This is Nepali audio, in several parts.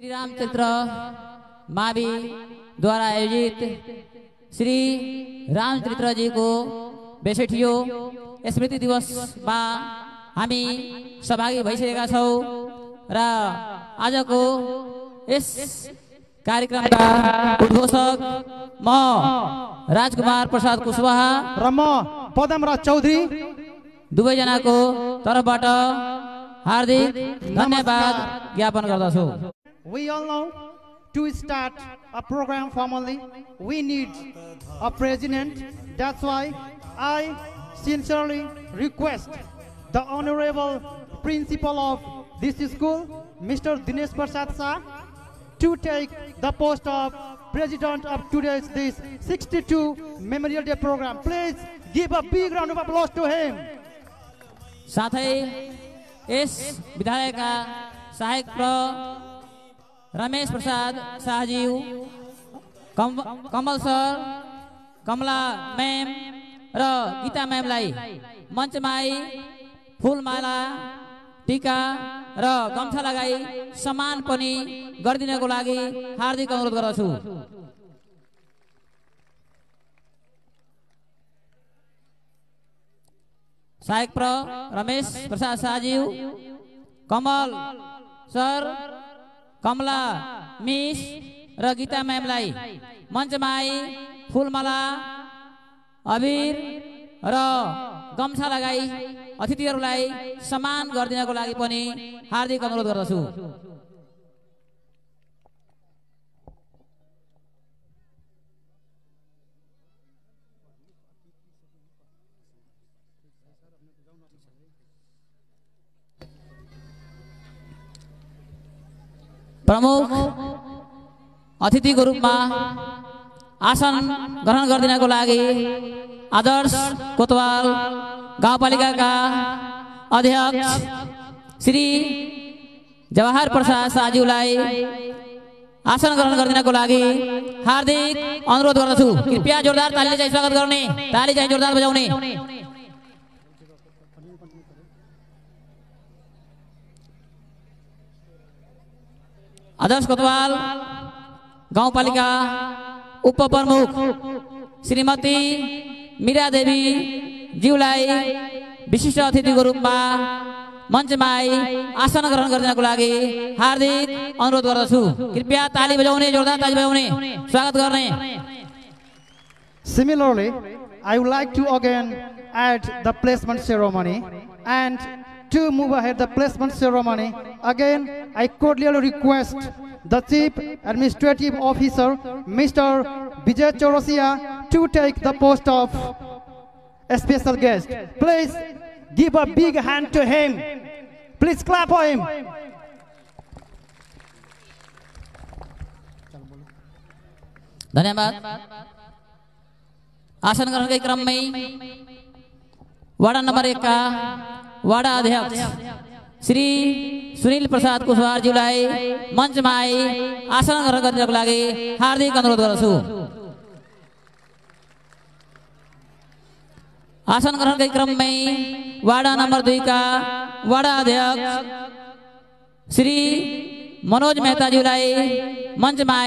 श्री रामचंद्र मावी द्वारा आयोजित श्री रामचंद्र जी को 62 स्मृति दिवस में हामी सहभागी भइसकेका छौं र आजको यस कार्यक्रमका उद्घोषक म राजकुमार प्रसाद कुशवाहा र म पदमराज चौधरी दुवै जनाको तर्फबाट हार्दिक धन्यवाद ज्ञापन गर्दछु। We all know to start a program formally we need a president. That's why I sincerely request the honorable principal of this school, Mr. Dinesh Prasad Shah, to take the post of president of today's this 62 Memorial Day program. Please give a big round of applause to him. साथै यस विधायकका सहायक रमेश प्रसाद शाहज्यू, कमल सर, कमला मैम र गीता मैमलाई मञ्चमा फूलमाला टीका र गम्छा लगाई सम्मान पनि गरिदिनको लागि हार्दिक अनुरोध गर्दछु। सहायक रमेश प्रसाद शाहज्यू, कमल सर, कमला मिस र गीता मैमलाई मञ्चमा फूलमाला अबीर र गम्छा लगाई अतिथिहरूलाई सम्मान गरिदिनको लागि पनि हार्दिक अनुरोध गर्दछु। प्रमुख अतिथिको रूपमा आसन ग्रहण गरिदिनको लागि आदर्श कोतवाल गाउँपालिकाका अध्यक्ष श्री जवाहर प्रसाद शाहज्यूलाई आसन ग्रहण गरिदिनको लागि हार्दिक अनुरोध गर्दछु। कृपया जोरदार तालीले चाहिँ स्वागत गर्ने, ताली चाहिँ जोरदार बजाउने। आदर्श कोतवाल गाउँपालिका उपप्रमुख श्रीमती मीरा देवी ज्यूलाई विशिष्ट अतिथिको रूपमा मञ्चमा आसन ग्रहण गरिदिनको लागि हार्दिक अनुरोध गर्दछु। कृपया ताली बजाउने, जोरदार ताली बजाउने, स्वागत गर्ने। Similarly, I would like to again add the placement ceremony, and to move ahead the placement ceremony, again I cordially request the Chief Administrative Officer, Mr. Vijay Chaurasia, to take the post of a special guest. Please give a big hand to him. Please clap for him. धन्यवाद। आसन ग्रहण के क्रम में वार्ड नंबर 1 का वार्ड अध्यक्ष श्री सुनील प्रसाद कुशवाहा ज्यूलाई मञ्चमा आसन ग्रहण गर्नको लागि हार्दिक अनुरोध गर्दछु। आसन ग्रहण के क्रम में वार्ड नंबर 2 का वार्ड अध्यक्ष श्री मनोज मेहता ज्यूलाई मञ्चमा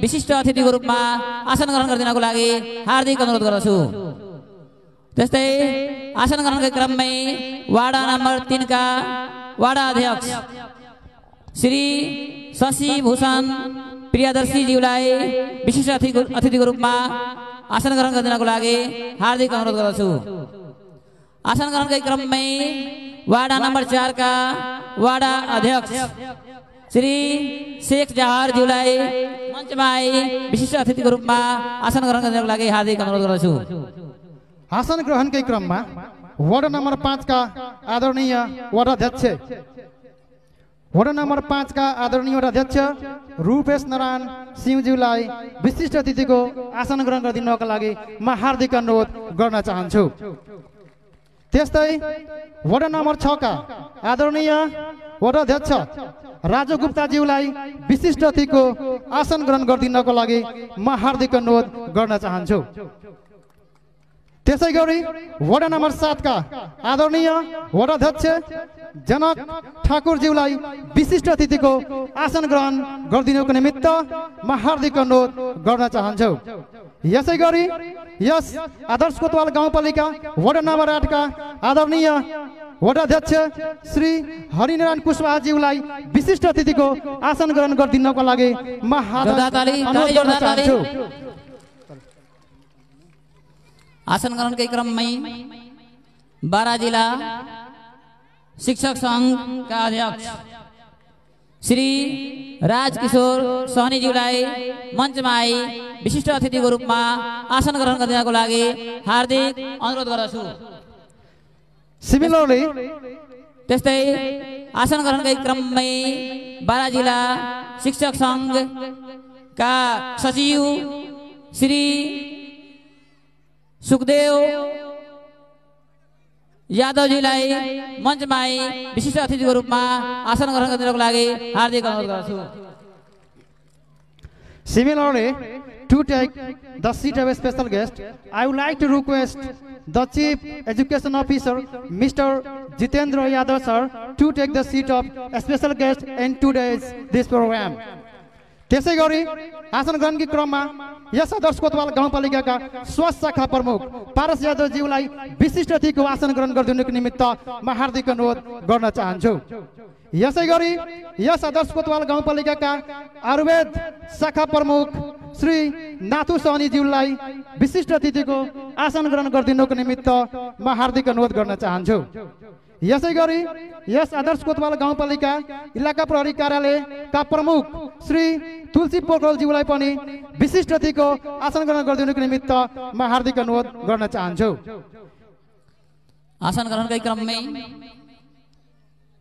विशिष्ट अतिथिको रूपमा आसन ग्रहण गरिदिनको लागि हार्दिक अनुरोध गर्दछु। त्यस्तै आसन ग्रहण के क्रम में वार्ड नंबर 3 का वार्ड अध्यक्ष श्री शशि भूषण प्रियदर्शी ज्यूलाई विशिष्ट अतिथिको रूपमा आसन ग्रहण गरिदिनको लागि हार्दिक अनुरोध गर्दछु। आसन ग्रहण के क्रम में वार्ड नंबर 4 का वार्ड अध्यक्ष श्री शेख जवाहर ज्यूलाई मञ्चमा विशिष्ट अतिथिको रूपमा आसन ग्रहण गर्नको लागि हार्दिक अनुरोध गर्दछु। आसन ग्रहण के क्रम में वार्ड नंबर 5 का आदरणीय वार्ड अध्यक्ष रूपेश नारायण सिंहज्यूलाई विशिष्ट अतिथिको आसन ग्रहण गरिदिनको लागि म हार्दिक अनुरोध गर्न चाहन्छु। त्यस्तै वार्ड नंबर 6 का आदरणीय वार्ड अध्यक्ष राजु गुप्ता ज्यूलाई विशिष्ट अतिथिको आसन ग्रहण गरिदिनको लागि म हार्दिक अनुरोध गर्न चाहन्छु। त्यसै गरी वडा नम्बर 7 का आदरणीय वडा अध्यक्ष जनक ठाकुरज्यूलाई विशिष्ट अतिथिको आसन ग्रहण गरिदिनुको निमित्त म हार्दिक अनुरोध गर्न चाहन्छु। यसै गरी यस आदर्श कोतवाल गाउँपालिका वडा नम्बर 8 का आदरणीय वडा अध्यक्ष श्री हरिनारायण कुशवाहाज्यूलाई विशिष्ट अतिथिको आसन ग्रहण गरिदिनको लागि म हार्दिक अनुरोध गर्न चाहन्छु। आसन ग्रहण के क्रम में बारा जिला शिक्षक संघ का अध्यक्ष श्री राजकिशोर सहनी ज्यूलाई मञ्चमा आई विशिष्ट अतिथिको रूपमा आसन ग्रहण गर्नको लागि हार्दिक अनुरोध गर्दछु। सिमिलरली त्यस्तै आसन ग्रहण के क्रम में बारा जिला शिक्षक संघ का सचिव श्री सुखदेव यादवजीलाई मञ्चमा आई विशिष्ट अतिथिको रूपमा आसन ग्रहण गर्नको लागि हार्दिक अनुरोध गर्छु। Similarly, to take the seat of a special guest, I would like to request the Chief Education Officer, Mr. Jitendra Yadav sir, to take the seat of a special guest in today's this program. त्यसै गरी आसन ग्रहण के क्रममा यस आदर्श कोतवाल गाउँपालिकाका स्वास्थ्य शाखा प्रमुख पारस यादवज्यूलाई विशिष्ट अतिथिको आसन ग्रहण गरिदिनुको निमित्त म हार्दिक अनुरोध गर्न चाहन्छु। यसै गरी यस आदर्श कोतवाल गाउँपालिकाका आयुर्वेद शाखा प्रमुख श्री नाथु सहनीज्यूलाई विशिष्ट अतिथिको आसन ग्रहण गरिदिनुको निमित्त म हार्दिक अनुरोध गर्न चाहन्छु। यसै गरी यस आदर्श कोतवाल गाउँपालिका इलाका प्रहरी कार्यालय का प्रमुख श्री तुलसी पोखरेलज्यूलाई पनि विशिष्ट अतिथिको आसन ग्रहण गरिदिनुको निमित्त म हार्दिक अनुरोध गर्न चाहन्छु। आसन ग्रहण के क्रम में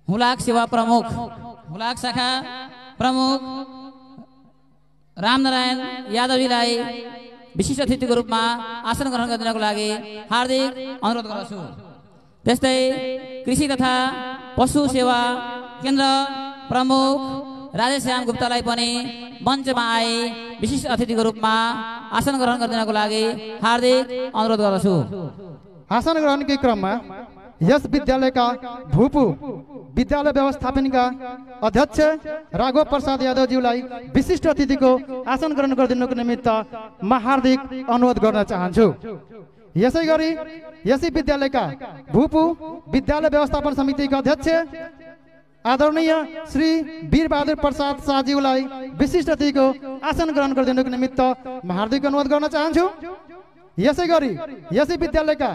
हुलाक सेवा प्रमुख हुलाक शाखा प्रमुख रामनारायण यादवजीलाई विशिष्ट अतिथिको रूपमा आसन ग्रहण गरिदिनको लागि हार्दिक अनुरोध गर्दछु। त्यस्तै कृषि तथा पशु सेवा केन्द्र प्रमुख राजेश्याम गुप्तालाई पनि मञ्चमा आई विशिष्ट अतिथिको रूपमा आसन ग्रहण गरिदिनको लागि हार्दिक अनुरोध गर्दछु। आसन ग्रहण के क्रममा यस विद्यालयका भूपू विद्यालय व्यवस्थापनका अध्यक्ष राघव प्रसाद यादवज्यूलाई विशिष्ट अतिथिको आसन ग्रहण गरिदिनुको निमित्त म हार्दिक अनुरोध गर्न चाहन्छु। यसै गरी यसै विद्यालयका भूपू विद्यालय व्यवस्थापन समितिका अध्यक्ष आदरणीय श्री वीरबहादुर प्रसाद शाहज्यूलाई विशिष्ट अतिथिको आसन ग्रहण गरिदिनुको निमित्त म हार्दिक अनुरोध गर्न चाहन्छु। यसै गरी यसै विद्यालयका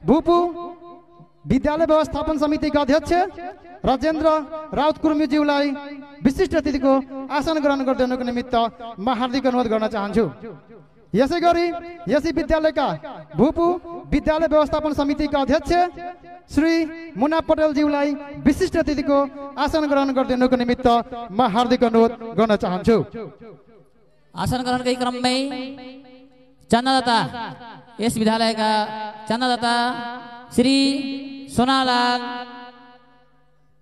भूपू विद्यालय व्यवस्थापन समितिका अध्यक्ष राजेन्द्र राउत कुर्मीज्यूलाई विशिष्ट अतिथिको आसन ग्रहण गरिदिनुको निमित्त म हार्दिक अनुरोध गर्न चाहन्छु। यसै गरी यसै विद्यालयका भूपू विद्यालय व्यवस्थापन समितिका अध्यक्ष श्री मुना पटेलज्यूलाई विशिष्ट अतिथिको आसन ग्रहण गरिदिनुको निमित्त म हार्दिक अनुरोध गर्न चाहन्छु। आसन ग्रहण के क्रम में चन्दादाता यस विद्यालयका चन्दादाता श्री सोनालाल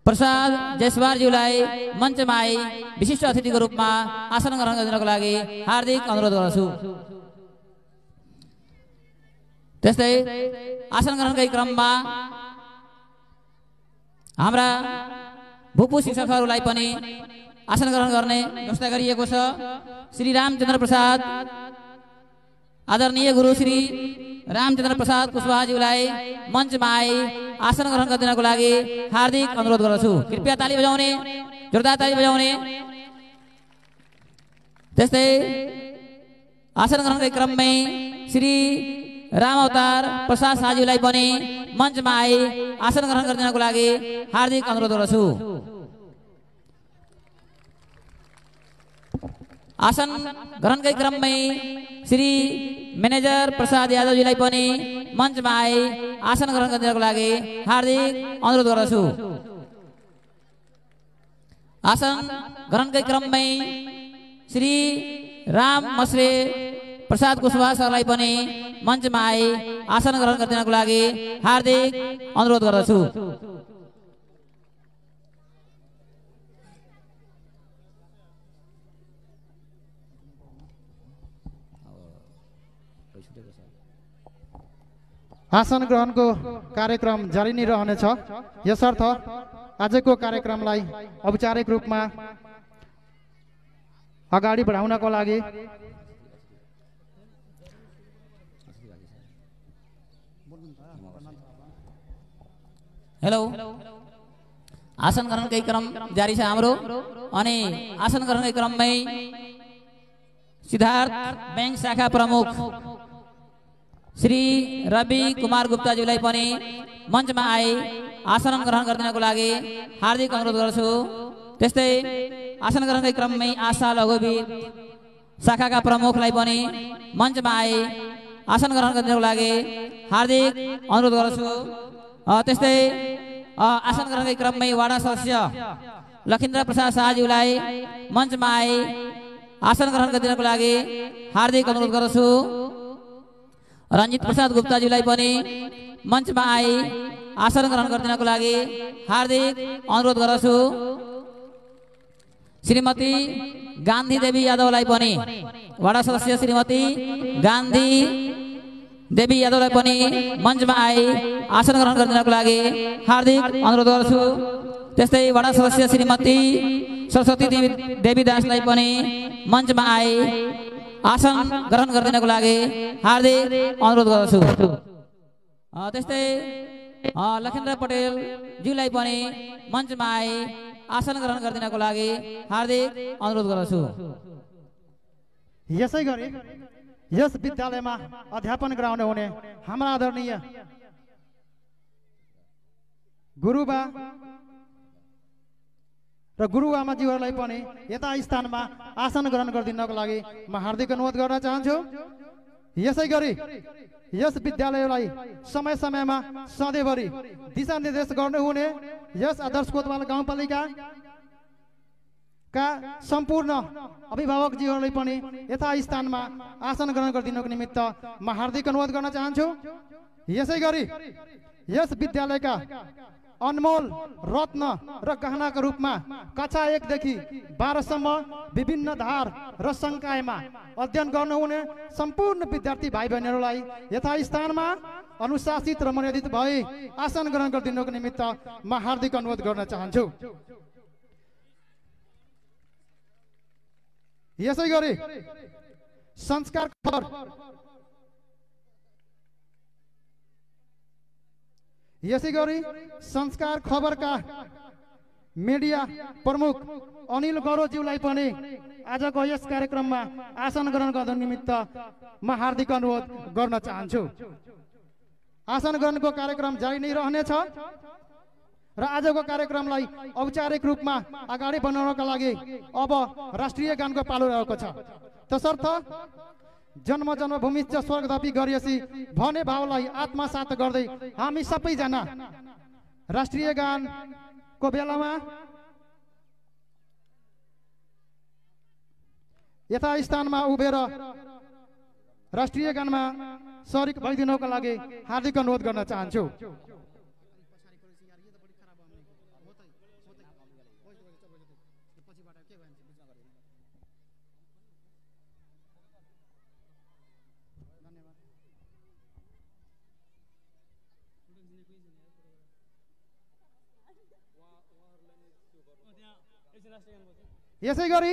प्रसाद जयसवारज्यूलाई मञ्चमा आई विशिष्ट अतिथिको रूपमा आसन ग्रहण गरिदिनको लागि हार्दिक अनुरोध गर्छु। त्यस्तै आसन ग्रहण के क्रममा हाम्रा भूपू शिक्षकहरूलाई पनि आसन ग्रहण गर्ने व्यवस्था गरिएको छ। श्री रामचन्द्र प्रसाद आदरणीय गुरु श्री रामचन्द्र प्रसाद कुशवाहाज्यूलाई मञ्चमा आई आसन ग्रहण गरिदिनको लागि हार्दिक अनुरोध गर्दछु। कृपया ताली बजाउने, जोरदार ताली बजाउने। त्यस्तै आसन ग्रहण के क्रम में श्री राम अवतार प्रसाद शाहज्यूलाई पनि मञ्चमा आई आसन ग्रहण गरिदिनको लागि हार्दिक अनुरोध गर्दछु। आसन ग्रहण के क्रम में श्री मैनेजर प्रसाद यादवजीलाई पनि मञ्चमा आई आसन ग्रहण गरिदिनको लागि हार्दिक अनुरोध गर्दछु। आसन ग्रहण के क्रम में श्री राम मसरे प्रसाद कुशवाहा सरलाई पनि मञ्चमा आई आसन ग्रहण गरिदिनको लागि हार्दिक अनुरोध गर्दछु। आसन ग्रहणको कार्यक्रम जारी नै रहनेछ। यसर्थ आजको कार्यक्रमलाई औपचारिक रूपमा अगाडि बढाउनको लागि हेलो, आसन ग्रहणकै क्रम जारी छ हाम्रो। अनि आसन ग्रहणकै क्रममै सिद्धार्थ बैंक शाखा प्रमुख श्री रवि कुमार गुप्ताज्यूलाई पनि मञ्चमा आए आसन ग्रहण गरिदिनको लागि हार्दिक अनुरोध गर्छु। त्यस्तै आसन ग्रहणकै क्रममै आशा लघुवीर शाखाका प्रमुखलाई पनि मञ्चमा आए आसन ग्रहण गरिदिनको लागि हार्दिक अनुरोध गर्छु। त्यस्तै आसन ग्रहणकै क्रममै वाडा सदस्य लखिन्द्र प्रसाद शाहज्यूलाई मञ्चमा आए आसन ग्रहण गरिदिनको लागि हार्दिक अनुरोध गर्छु। रञ्जित प्रसाद गुप्ताज्यूलाई पनि मञ्चमा आए आसन ग्रहण गरिदिनको लागि हार्दिक अनुरोध गर्छु। श्रीमती गान्धी देवी यादवलाई पनि वाडा सदस्य श्रीमती गान्धी देवी यादवलाई पनि मञ्चमा आए आसन ग्रहण गरिदिनको लागि हार्दिक अनुरोध गर्छु। त्यस्तै वाडा सदस्य श्रीमती सरस्वती देवी दासलाई पनि मञ्चमा आए आसन ग्रहण गरिदिनको लागि हार्दिक अनुरोध गर्छु। त्यस्तै लखिन्द्र पटेल ज्यूलाई पनि मञ्चमा आए आसन ग्रहण गरिदिनको लागि हार्दिक अनुरोध गर्छु। यसै गरी यस विद्यालयमा अध्यापन गराउने हुने हाम्रा आदरणीय गुरुबा र गुरुआमाज्यूहरूलाई पनि यता स्थानमा आसन ग्रहण गरिदिनको लागि म हार्दिक अनुरोध गर्न चाहन्छु। यसै गरी यस विद्यालयलाई समय समयमा सधैँभरि दिशानिर्देश गर्नुहुने यस आदर्श कोतवाल गाउँपालिका का सम्पूर्ण अभिभावकजीहरूलाई पनि यथा स्थानमा आसन ग्रहण गरिदिनको निमित्त म हार्दिक अनुरोध गर्न चाहन्छु। यसै गरी यस विद्यालयका अनमोल रत्न र गहनाको रूपमा कक्षा 1 देखि 12 सम्म विभिन्न धार र संकायमा अध्ययन गर्नुहुने सम्पूर्ण विद्यार्थी भाइ बहिनीहरूलाई यथा स्थानमा अनुशासित र मर्यादित भई आसन ग्रहण गरिदिनको निमित्त म हार्दिक अनुरोध गर्न चाहन्छु। यसै गरी संस्कार खबर संस्कार खबरका मिडिया प्रमुख अनिल गौरवज्यूलाई पनि आजको यस कार्यक्रममा आसन ग्रहण गर्न निमित्त म हार्दिक अनुरोध गर्न चाहन्छु। आसन ग्रहणको कार्यक्रम जारी नै रहनेछ र आजको कार्यक्रमलाई औपचारिक रूपमा अगाडि बढाउनका लागि अब राष्ट्रिय गानको पालो रहेको छ। तसर्थ जन्म जन्मभूमि च स्वर्गदपि गरिएसी भने भावलाई आत्मसात गर्दै हामी सबैजना राष्ट्रिय गानको बेलामा यथा स्थानमा उभिएर राष्ट्रिय गानमा शरीक भइदिनको लागि हार्दिक अनुरोध गर्न चाहन्छु। यसै गरी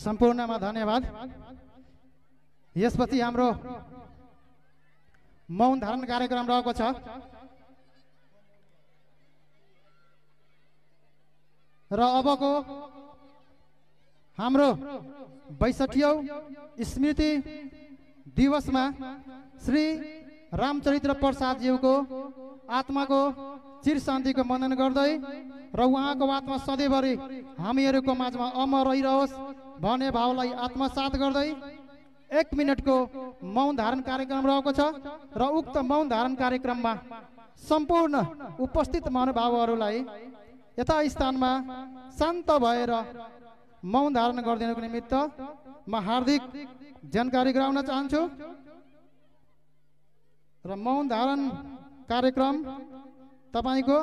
सम्पूर्णमा धन्यवाद। यसपछि हाम्रो मौन धारण कार्यक्रम रहेको छ र अबको हाम्रो 62औं स्मृति दिवसमा श्री रामचरित्र प्रसादज्यूको आत्माको चिर शान्तिको मनन गर्दै र उहाँको आत्मा सधैँभरि हामीहरूको माझमा अमर रहिरहोस् भन्ने भावलाई आत्मसात गर्दै 1 मिनटको मौन धारण कार्यक्रम रहेको छ र उक्त मौन धारण कार्यक्रममा सम्पूर्ण उपस्थित महानुभावहरूलाई यथास्थानमा शान्त भएर मौन धारण गरिदिनुको निमित्त म हार्दिक जानकारी गराउन चाहन्छु र मौन धारण कार्यक्रम तपाईको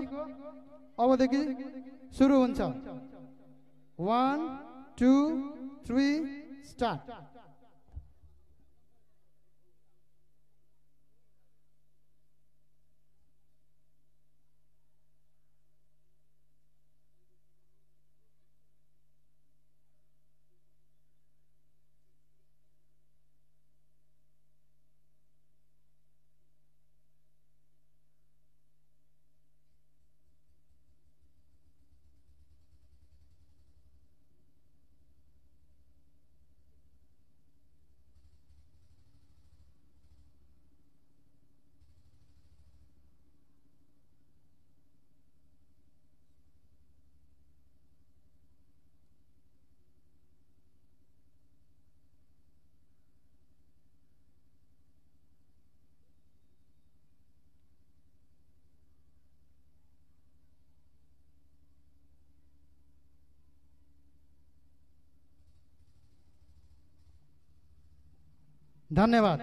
अबदेखि सुरु हुन्छ। 1 2 3 स्टार्ट। धन्यवाद।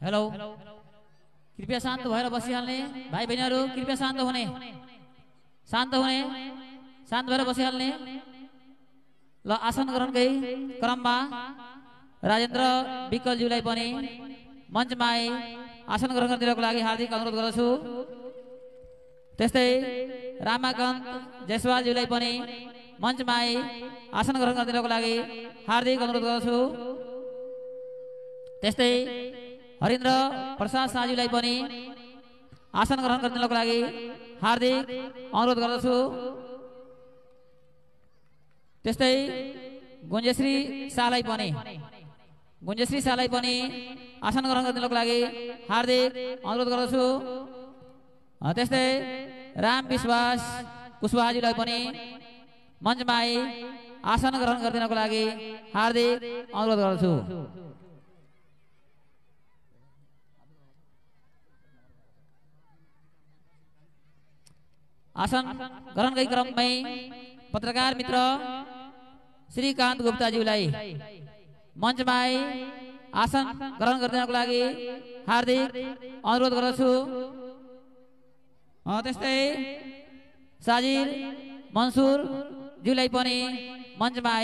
हेलो, कृपया शान्त भएर बसिहाल्ने भाइ बहिनीहरू, कृपया शान्त हुने, शान्त भएर बसिहाल्ने। ल आसन ग्रहणकै क्रममा राजेन्द्र विकलज्यूलाई पनि मञ्चमा आसन ग्रहण गरिदिनको लागि हार्दिक अनुरोध गर्दछु। त्यस्तै रामाकान्त जयसवालज्यूलाई पनि मञ्चमा आसन ग्रहण गरिदिनको लागि हार्दिक अनुरोध गर्दछु। त्यस्तै हरिन्द्र प्रसाद शाहज्यूलाई पनि आसन ग्रहण गरिदिनको लागि हार्दिक अनुरोध गर्दछु। त्यस्तै गुन्जेश्री शाहलाई पनि आसन ग्रहण गरिदिनको लागि हार्दिक अनुरोध गर्दछु। त्यस्तै राम विश्वास कुशवाहाज्यूलाई पनि मञ्चमा आसन ग्रहण गरिदिनको लागि हार्दिक अनुरोध गर्दछु। आसन ग्रहणकै क्रममै पत्रकार मित्र श्रीकान्त गुप्ताज्यूलाई मञ्चमा आसन ग्रहण गरिदिनको लागि हार्दिक अनुरोध गर्दछु। त्यस्तै साजिर मन्सुर ज्यूलाई पनि मञ्चमा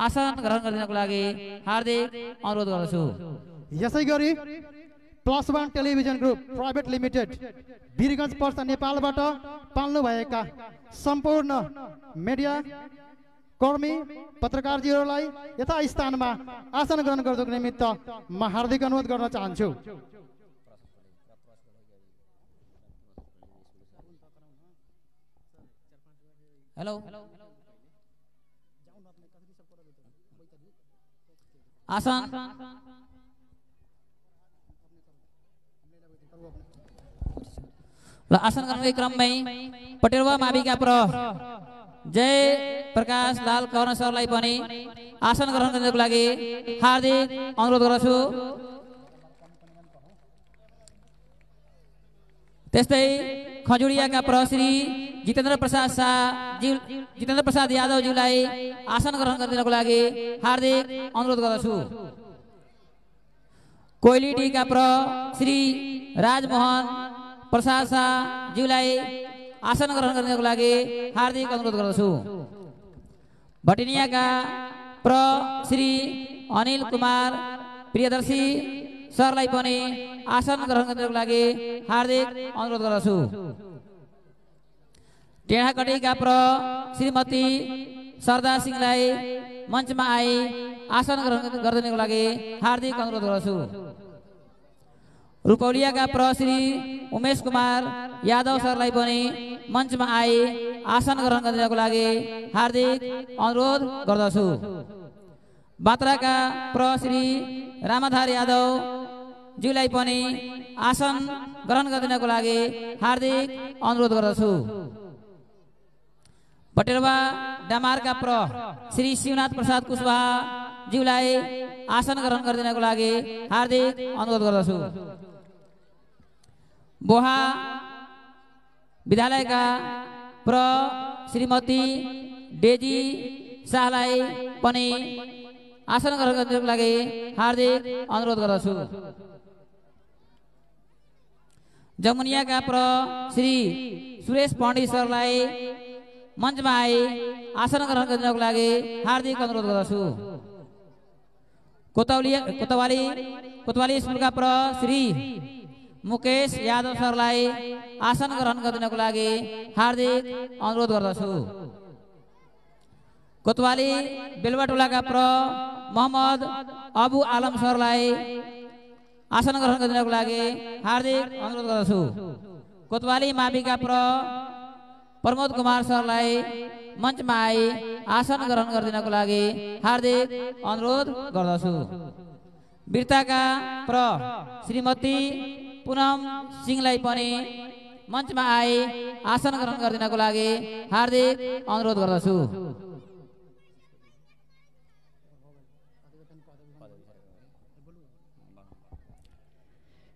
आसन ग्रहण गरिदिनको लागि हार्दिक अनुरोध गर्दछु। यसै गरी +1 television group private limited Birgunj Parsa नेपालबाट पाल्नु भएका सम्पूर्ण मिडिया कर्मी पत्रकारजीहरूलाई यथास्थानमा आसन ग्रहण गर्नको निमित्त म हार्दिक अनुरोध गर्न चाहन्छु। हेलो, आसन ल आसन ग्रहणकै क्रममै पटेलवा माविका प्र जय प्रकाश लाल कर्ण सरलाई पनि आसन ग्रहण गर्नको लागि हार्दिक अनुरोध गर्दछु। त्यस्तै खजुडियाका प्रश्री जितेन्द्र प्रसाद यादवज्यूलाई आसन ग्रहण गरिदिनको लागि हार्दिक अनुरोध गर्दछु। कोइलीडीका प्र श्री राजमोहन प्रसाद शाहज्यूलाई आसन ग्रहण गर्नको लागि हार्दिक अनुरोध गर्दछु। भटिनियाका प्र श्री अनिल कुमार प्रियदर्शी सरलाई पनि आसन ग्रहण गर्नको लागि हार्दिक अनुरोध गर्दछु। टेढाकटीका प्र श्रीमती सरदा सिंहलाई मञ्चमा आई आसन ग्रहण गरिदिनको लागि हार्दिक अनुरोध गर्दछु। रुपौलियाका प्र श्री उमेश कुमार यादव सरलाई पनि मञ्चमा आई आसन ग्रहण गरिदिनको लागि हार्दिक अनुरोध गर्दछु। बात्राका प्र श्री रामाधार यादव ज्यूलाई पनि आसन ग्रहण गरिदिनको लागि हार्दिक अनुरोध गर्दछु। पटेलवा डामारका प्र श्री शिवनाथ प्रसाद कुशवाहा ज्यूलाई आसन ग्रहण गरिदिनको लागि हार्दिक अनुरोध गर्दछु। बोहा विद्यालयका प्र श्रीमती डेजी शाहलाई पनि आसन ग्रहण गर्नको लागि हार्दिक अनुरोध गर्दछु। जमुनियाका प्र श्री सुरेश पण्डित सरलाई मञ्चमा आई आसन ग्रहण गर्नको लागि हार्दिक अनुरोध गर्दछु। कोतवाली स्कुलका प्र श्री मुकेश यादव सरलाई आसन ग्रहण गरिदिनको लागि हार्दिक अनुरोध गर्दछु। कोतवाली बेलवाटोलाका प्र मोहम्मद अबु आलम सरलाई आसन ग्रहण गरिदिनको लागि हार्दिक अनुरोध गर्दछु। कोतवाली माविका प्र प्रमोद कुमार सरलाई मञ्चमा आई आसन ग्रहण गरिदिनको लागि हार्दिक अनुरोध गर्दछु। वीरताका प्र श्रीमती पूनम सिंहलाई पनि मञ्चमा आई आसन ग्रहण गरिदिनको लागि हार्दिक अनुरोध गर्दछु।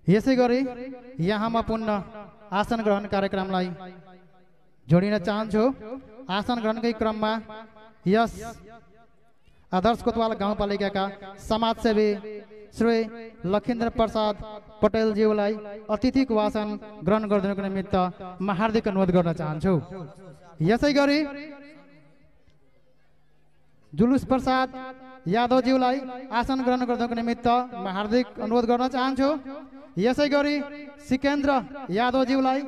यसै गरी यहाँ म पुनः आसन ग्रहण कार्यक्रमलाई जोडिन चाहन्छु। आसन ग्रहणकै क्रममा यस आदर्श कोतवाल गाउँपालिकाका समाजसेवी श्री लखिन्द्र प्रसाद पटेलज्यूलाई अतिथिको आसन ग्रहण गरिदिनुको निमित्त म हार्दिक अनुरोध गर्न चाहन्छु। यसै गरी जुलुस प्रसाद यादवज्यूलाई आसन ग्रहण गरिदिनुको निमित्त म हार्दिक अनुरोध गर्न चाहन्छु। यसै गरी सिकेन्द्र यादवज्यूलाई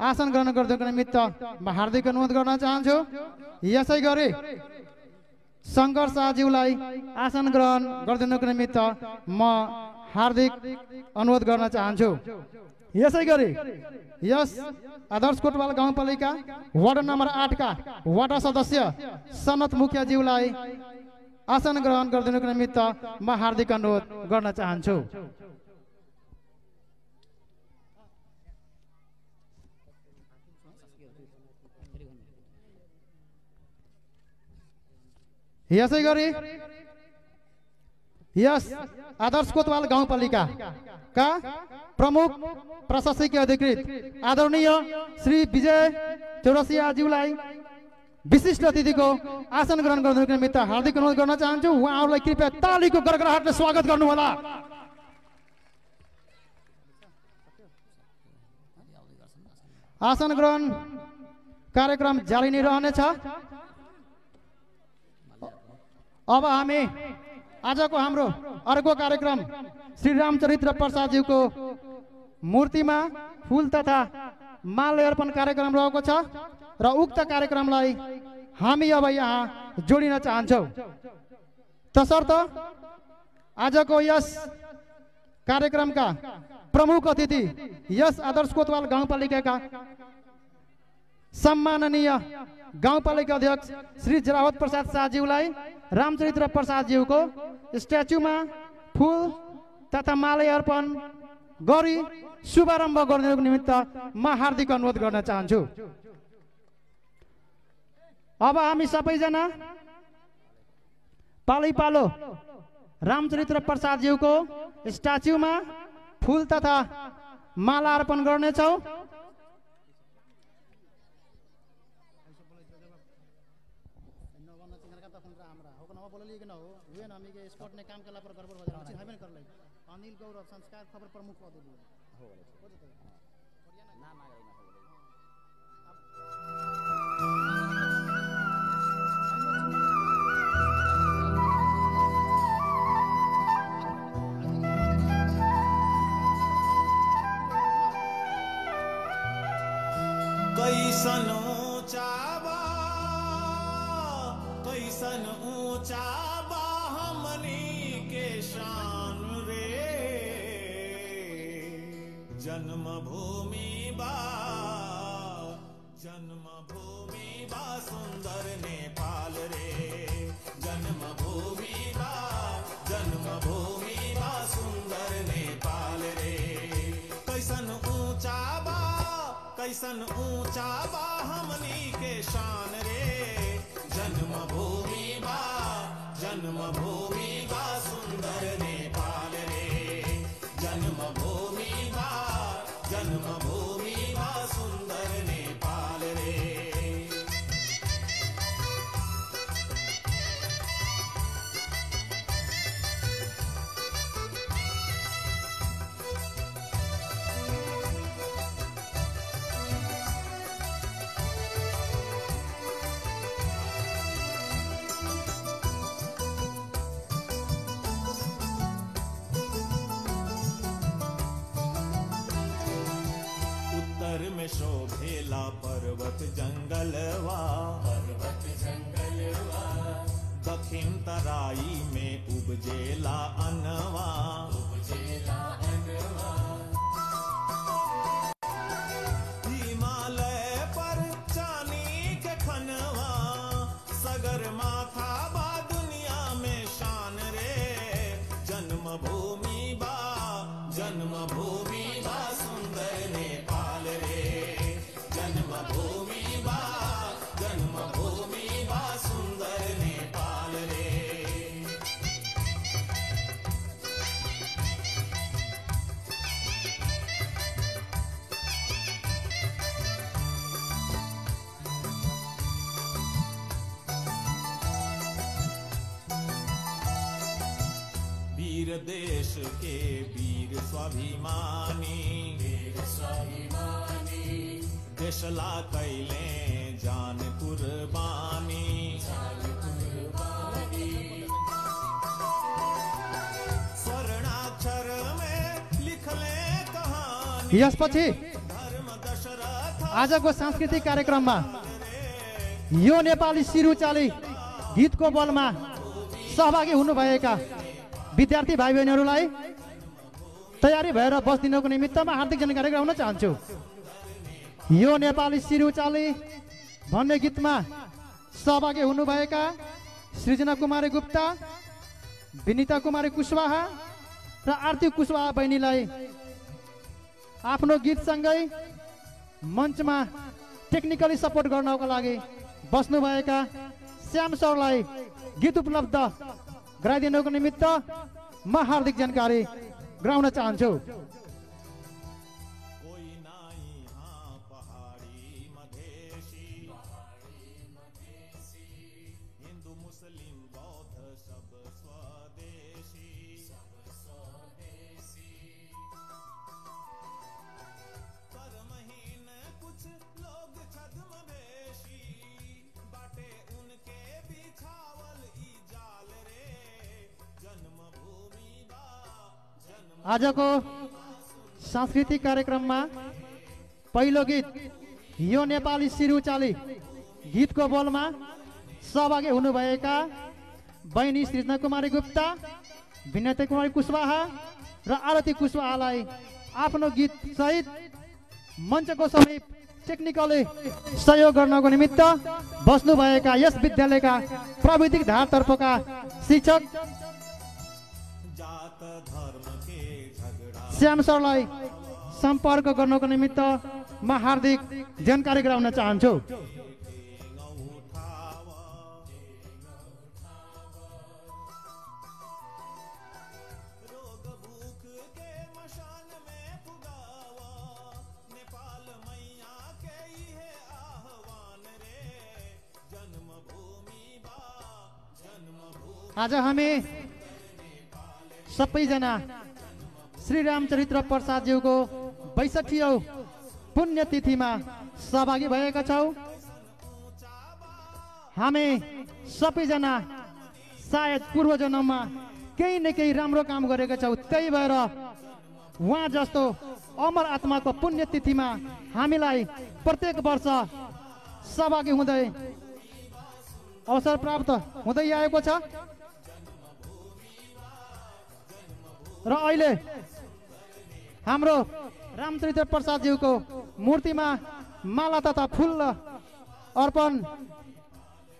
आसन ग्रहण गरिदिनुको निमित्त म हार्दिक अनुरोध गर्न चाहन्छु। यसै गरी शङ्कर शाहज्यूलाई आसन ग्रहण गरिदिनुको निमित्त म हार्दिक अनुरोध गर्न चाहन्छु। यसै गरी यस आदर्श कोतवाल गाउँपालिका वार्ड नम्बर 8 का वार्ड सदस्य सनत मुखियाज्यूलाई आसन ग्रहण गरिदिनुको निमित्त म हार्दिक अनुरोध गर्न चाहन्छु। यसै गरी यस आदर्श कोतवाल गाउँपालिका का प्रमुख प्रशासकीय अधिकृत आदरणीय श्री विजय चौरसियाज्यूलाई विशिष्ट अतिथिको आसन ग्रहण गर्नुको निमित्त हार्दिक अनुरोध गर्न चाहन्छु। उहाँहरूलाई कृपया तालीको गडगडाटले स्वागत गर्नुहोला। आसन ग्रहण कार्यक्रम जारी नै रहनेछ। अब हामी आजको हाम्रो अर्को कार्यक्रम श्री रामचरित्र प्रसादज्यूको मूर्तिमा फूल तथा माल्य अर्पण कार्यक्रम रहेको छ र उक्त कार्यक्रमलाई हामी अब यहाँ जोडिन चाहन्छौँ। तसर्थ आजको यस कार्यक्रमका प्रमुख अतिथि यस आदर्श कोतवाल गाउँपालिकाका सम्माननीय गाउँपालिका अध्यक्ष श्री जरावत प्रसाद शाहज्यूलाई रामचरित्र प्रसादज्यूको स्ट्याचुमा फूल तथा माल्य अर्पण गरी शुभारम्भ गर्नुको निमित्त म हार्दिक अनुरोध गर्न चाहन्छु। अब हामी सबैजना पालै पालो रामचरित्र प्रसादज्यूको स्ट्याचुमा फूल तथा माला अर्पण गर्नेछौँ। अनिल गौरव संस्कार खबर प्रमुख कैसन ऊंचा बा कैसन ऊंचा बा हमनी के शान रे जन्मभूमि बा सुंदर नेपाल रे जन्मभूमि बा सुंदर नेपाल रे कैसन ऊंचा बा हमनी के शान रे जन्मभूमि बा सुंदर नेपाल रे जन्मभूमि बा सुंदर नेपाल रे में शोभेला पर्वत जंगलवा दक्षिण तराई में उपजेला अनवा हिमालय पर चानी के खनवा सगर माथा बा दुनिया में शान रे जन्मभूमि बा सुंदर नेपाल रे जन्मभूमि बा सुंदर नेपाल रे वीर देश के वीर स्वाभिमानी देशला कैले जान कुर्बानी स्वर्णाक्षर में लिखले कहानी यसपछि आजको सांस्कृतिक कार्यक्रममा यो नेपाली सिरुचाली गीतको बलमा सहभागी हुनुभएका विद्यार्थी भाइ बहिनीहरूलाई तयारी भएर बस्दिनको निमित्तमा हार्दिक जानकारी गराउन चाहन्छु। यो नेपाली सिरुचाली भन्ने गीतमा सहभागी हुनुभएका सृजना कुमारी गुप्ता, विनिता कुमारी कुशवाहा र आरती कुशवाहा बहिनीलाई आफ्नो गीतसँगै मञ्चमा टेक्निकली सपोर्ट गर्नको लागि बस्नुभएका श्याम सरलाई गीत उपलब्ध गराइदिनुको निमित्त म हार्दिक जानकारी गराउन चाहन्छु। आजको सांस्कृतिक कार्यक्रममा पहिलो गीत यो नेपाली सिरुचाली गीतको बोलमा सहभागी हुनुभएका बहिनी सृजना कुमारी गुप्ता, विनता कुमारी कुशवाहा र आरती कुशवाहालाई आफ्नो गीत सहित मञ्चको समीप टेक्निकली सहयोग गर्नको निमित्त बस्नुभएका यस विद्यालयका प्राविधिक धारतर्फका शिक्षक श्याम सरलाई सम्पर्क गर्नको निमित्त म हार्दिक जानकारी गराउन चाहन्छु। आज हामी सबैजना श्री रामचरित्र प्रसादज्यूको 62औं पुण्यतिथिमा सहभागी भएका छौँ। हामी सबैजना सायद पूर्व जन्ममा केही न केही राम्रो काम गरेका छौँ। त्यही भएर उहाँ जस्तो अमर आत्माको पुण्यतिथिमा हामीलाई प्रत्येक वर्ष सहभागी हुँदै अवसर प्राप्त हुँदै आएको छ। र अहिले हाम्रो रामचरित्र प्रसादज्यूको मूर्तिमा माला तथा फुल अर्पण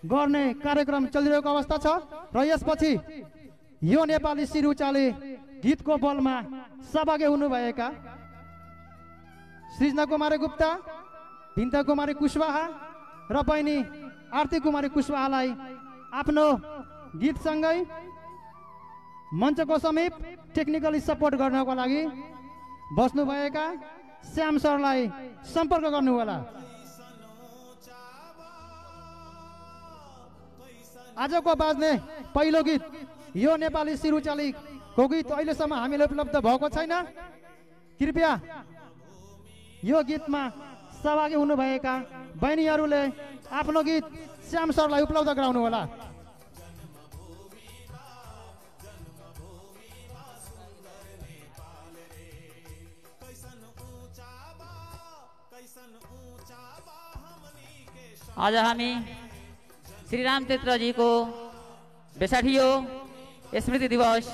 गर्ने कार्यक्रम चलिरहेको अवस्था छ। र यसपछि यो नेपाली सिरुचाली गीतको बलमा सहभागी हुनुभएका सृजना कुमारी गुप्ता, भिन्ता कुमारी कुशवाहा र बहिनी आरती कुमारी कुशवाहालाई आफ्नो गीतसँगै मञ्चको समीप टेक्निकली सपोर्ट गर्नको लागि बस्नुभएका श्याम सरलाई सम्पर्क गर्नुहोला। आजको बाज्ने पहिलो गीत यो नेपाली सिरुचालीको गीत अहिलेसम्म हामीले उपलब्ध भएको छैन। कृपया यो गीतमा सहभागी हुनुभएका बहिनीहरूले आफ्नो गीत श्याम सरलाई उपलब्ध गराउनुहोला। आज हामी श्री रामचरित्र जी को 62औं स्मृति दिवस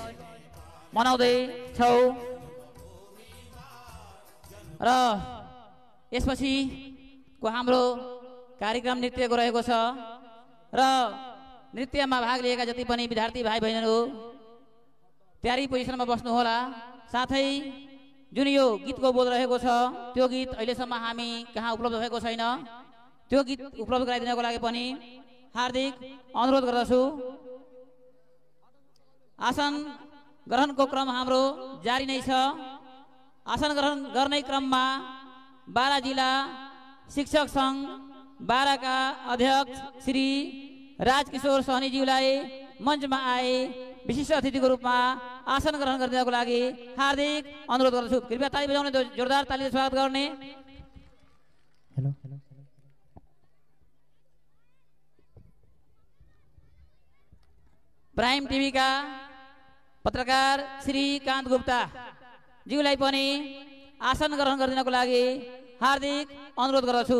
मनाउँदै छौं र यसपछि को हाम्रो कार्यक्रम नृत्यको रहेको छ र नृत्यमा भाग लिएका जति पनि विद्यार्थी भाइ बहिनीहरू तयारी पोजिसनमा बस्नु होला। साथै जुन यो गीतको बोध रहेको छ त्यो गीत अहिलेसम्म हामी कहाँ उपलब्ध भएको छैन, त्यो गीत उपलब्ध गराइदिनको लागि पनि हार्दिक अनुरोध गर्दछु। आसन ग्रहणको क्रम हाम्रो जारी नै छ। आसन ग्रहण गर्ने क्रममा 12 जिल्ला शिक्षक संघ 12 का अध्यक्ष श्री राजकिशोर सहनीज्यूलाई मञ्चमा आए विशिष्ट अतिथिको रूपमा आसन ग्रहण गरिदिनको लागि हार्दिक अनुरोध गर्दछु। कृपया ताली बजाउने, जोरदार तालीले स्वागत गर्ने। हेलो प्राइम टिभी का पत्रकार श्री कान्त गुप्ता ज्यूलाई पनि आसन ग्रहण गरिदिनको लागि हार्दिक अनुरोध गर्दछु।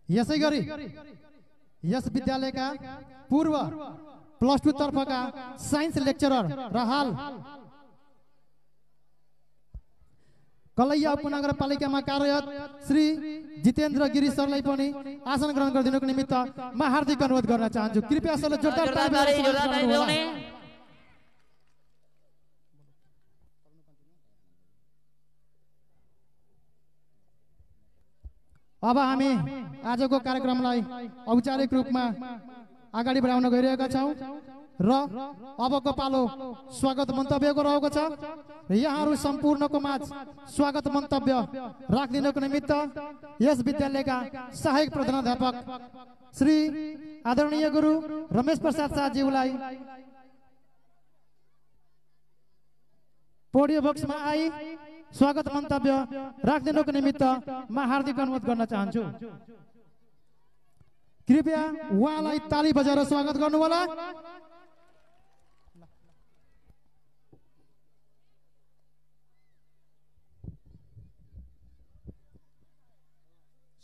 यसै गरी यस विद्यालयका पूर्व +2 तर्फका साइन्स लेक्चरर र हाल कलैया उपनगरपालिकामा कार्यरत श्री जितेन्द्र गिरी सरलाई पनि आसन ग्रहण गरिदिनुको निमित्त म हार्दिक अनुरोध गर्न चाहन्छु। कृपया सबैले जोरदार ताली बजाउनुहोला। अब हामी आजको कार्यक्रमलाई औपचारिक रूपमा अगाडि बढाउन गइरहेका छौं र अबको पालो स्वागत मन्तव्यको रहेको छ। यहाँहरू सम्पूर्णको माझ स्वागत मन्तव्य राखिदिनको निमित्त यस विद्यालयका सहायक प्रधानाध्यापक श्री आदरणीय गुरु रमेश प्रसाद शाहज्यूलाई पोडियम बक्समा आई स्वागत मन्तव्य राखिदिनुको निमित्त म हार्दिक अनुरोध गर्न चाहन्छु। कृपया उहाँलाई ताली बजाएर स्वागत गर्नुहोला।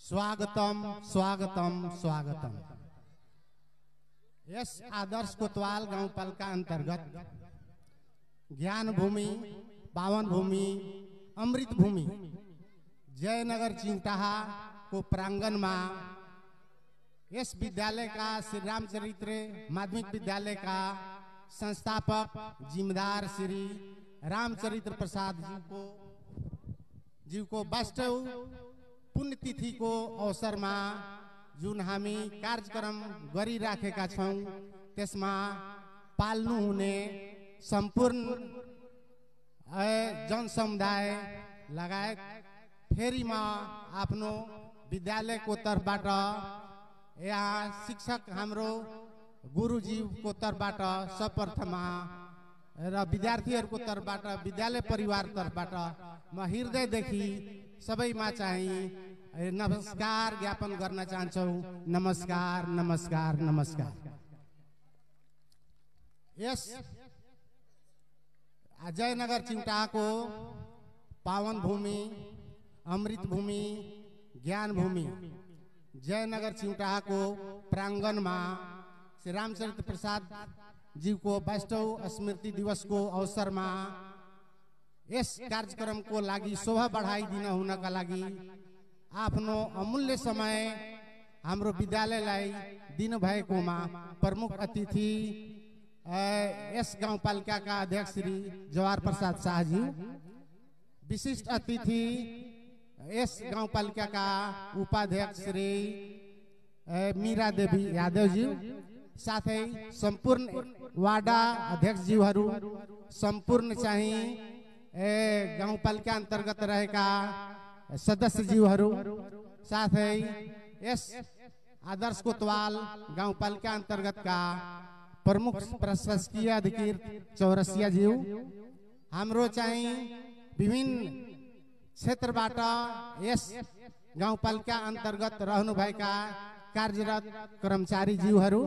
स्वागतम स्वागतम स्वागतम। यस आदर्श कोतवाल गाउँपालिका अन्तर्गत ज्ञान भूमि, पावन भूमि, अमृत भूमि जयनगर चिंटाहा को प्रांगण में यस विद्यालय का श्री रामचरित्र माध्यमिक विद्यालय का संस्थापक जिम्मेदार श्री रामचरित्र प्रसाद जी को 62 पुण्यतिथि को अवसर में जुन हामी कार्यक्रम गरिराखेका छौं त्यसमा पाल्नु हुने संपूर्ण जन समुदाय लगायत फेरीमा आफ्नो विद्यालयको तर्फबाट यहाँ शिक्षक हाम्रो गुरुजीको तर्फबाट सर्वप्रथम र विद्यार्थीहरूको तर्फबाट विद्यालय परिवार तर्फबाट म हृदयदेखि सबैमा चाहिँ नमस्कार ज्ञापन गर्न चाहन्छु। नमस्कार नमस्कार नमस्कार। यस जयनगर चिउटाको पावन भूमि, अमृत भूमि, ज्ञान भूमि जयनगर चिउटाको प्राङ्गणमा श्री रामचरित्र प्रसाद जीवको 22औं स्मृति दिवसको अवसरमा यस कार्यक्रमको लागि शोभा बढाइदिन हुनका लागि आफ्नो अमूल्य समय हाम्रो विद्यालयलाई दिनुभएकोमा प्रमुख अतिथि यस गाउँपालिकाका अध्यक्ष श्री जवाहर प्रसाद शाहजी, विशिष्ट अतिथि यस गाउँपालिकाका उपाध्यक्ष श्री मीरा देवी यादवजी, साथै सम्पूर्ण वार्डा अध्यक्षज्यूहरू, सम्पूर्ण चाहिँ गाउँपालिका अन्तर्गत रहेका सदस्यज्यूहरू, साथै यस आदर्श कोतवाल गाउँपालिका अन्तर्गतका प्रमुख प्रशासकीय अधिकारी चौरसिया ज्यू, हाम्रो चाहिँ विभिन्न क्षेत्रबाट यस गाउँपालिका अन्तर्गत रहनुभएका कार्यरत कर्मचारी ज्यूहरू,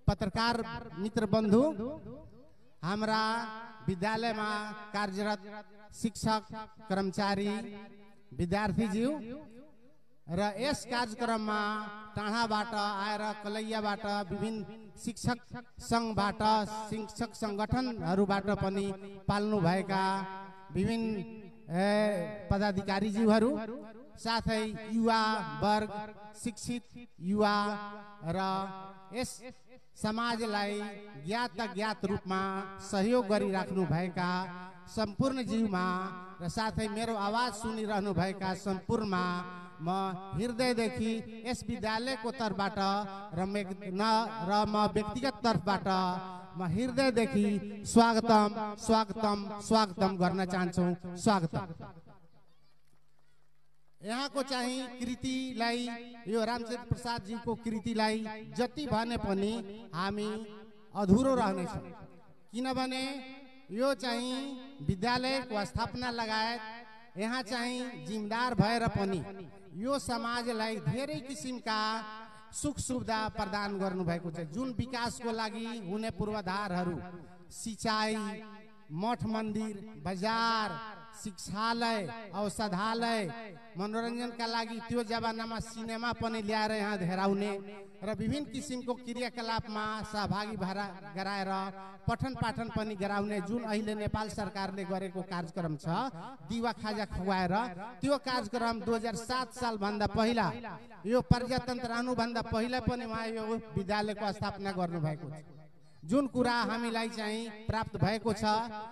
पत्रकार मित्र बन्धु, हाम्रा विद्यालयमा कार्यरत शिक्षक कर्मचारी विद्यार्थी ज्यू र यस कार्यक्रममा टाढाबाट आएर कलैयाबाट विभिन्न शिक्षक संघबाट, शिक्षक संगठनहरूबाट पनि पाल्नु भएका विभिन्न पदाधिकारीज्यूहरू, साथै युवा वर्ग, शिक्षित युवा र यस समाजलाई ज्ञात अज्ञात रूपमा सहयोग गरिराख्नु भएका सम्पूर्ण जीवमा र साथै मेरो आवाज सुनिरहनु भएका सम्पूर्णमा म हृदयदेखि यस विद्यालयको तर्फबाट र म व्यक्तिगत तर्फबाट म हृदयदेखि स्वागतम स्वागतम स्वागतम गर्न चाहन्छु। स्वागतम। यहाँको चाहिँ कृतिलाई, यो रामचरित्र प्रसाद जीको कृतिलाई जति भने पनि हामी अधुरो रहनेछौँ, किनभने यो चाहिँ विद्यालयको स्थापना लगायत यहाँ चाहिँ जिम्मेदार भएर पनि यो समाजलाई धेरै किसिमका सुख सुविधा प्रदान गर्नुभएको छ। जुन विकासको लागि हुने पूर्वाधारहरू, सिंचाई, मठ मन्दिर, बजार, शिक्षालय, औषधालय, मनोरञ्जनका लागि त्यो जमानामा सिनेमा पनि ल्याएर यहाँ धेराउने र विभिन्न किसिमको क्रियाकलापमा सहभागी गराएर पठन पाठन पनि गराउने जुन अहिले नेपाल सरकारले गरेको कार्यक्रम छ, दिवा खाजा खुवाएर, त्यो कार्यक्रम 2007 साल भन्दा पहिला, यो प्रजातन्त्र आउनुभन्दा पहिला पनि उहाँ यो विद्यालयको स्थापना गर्नुभएको छ। जुन कुरा हामीलाई चाहिँ प्राप्त भएको छ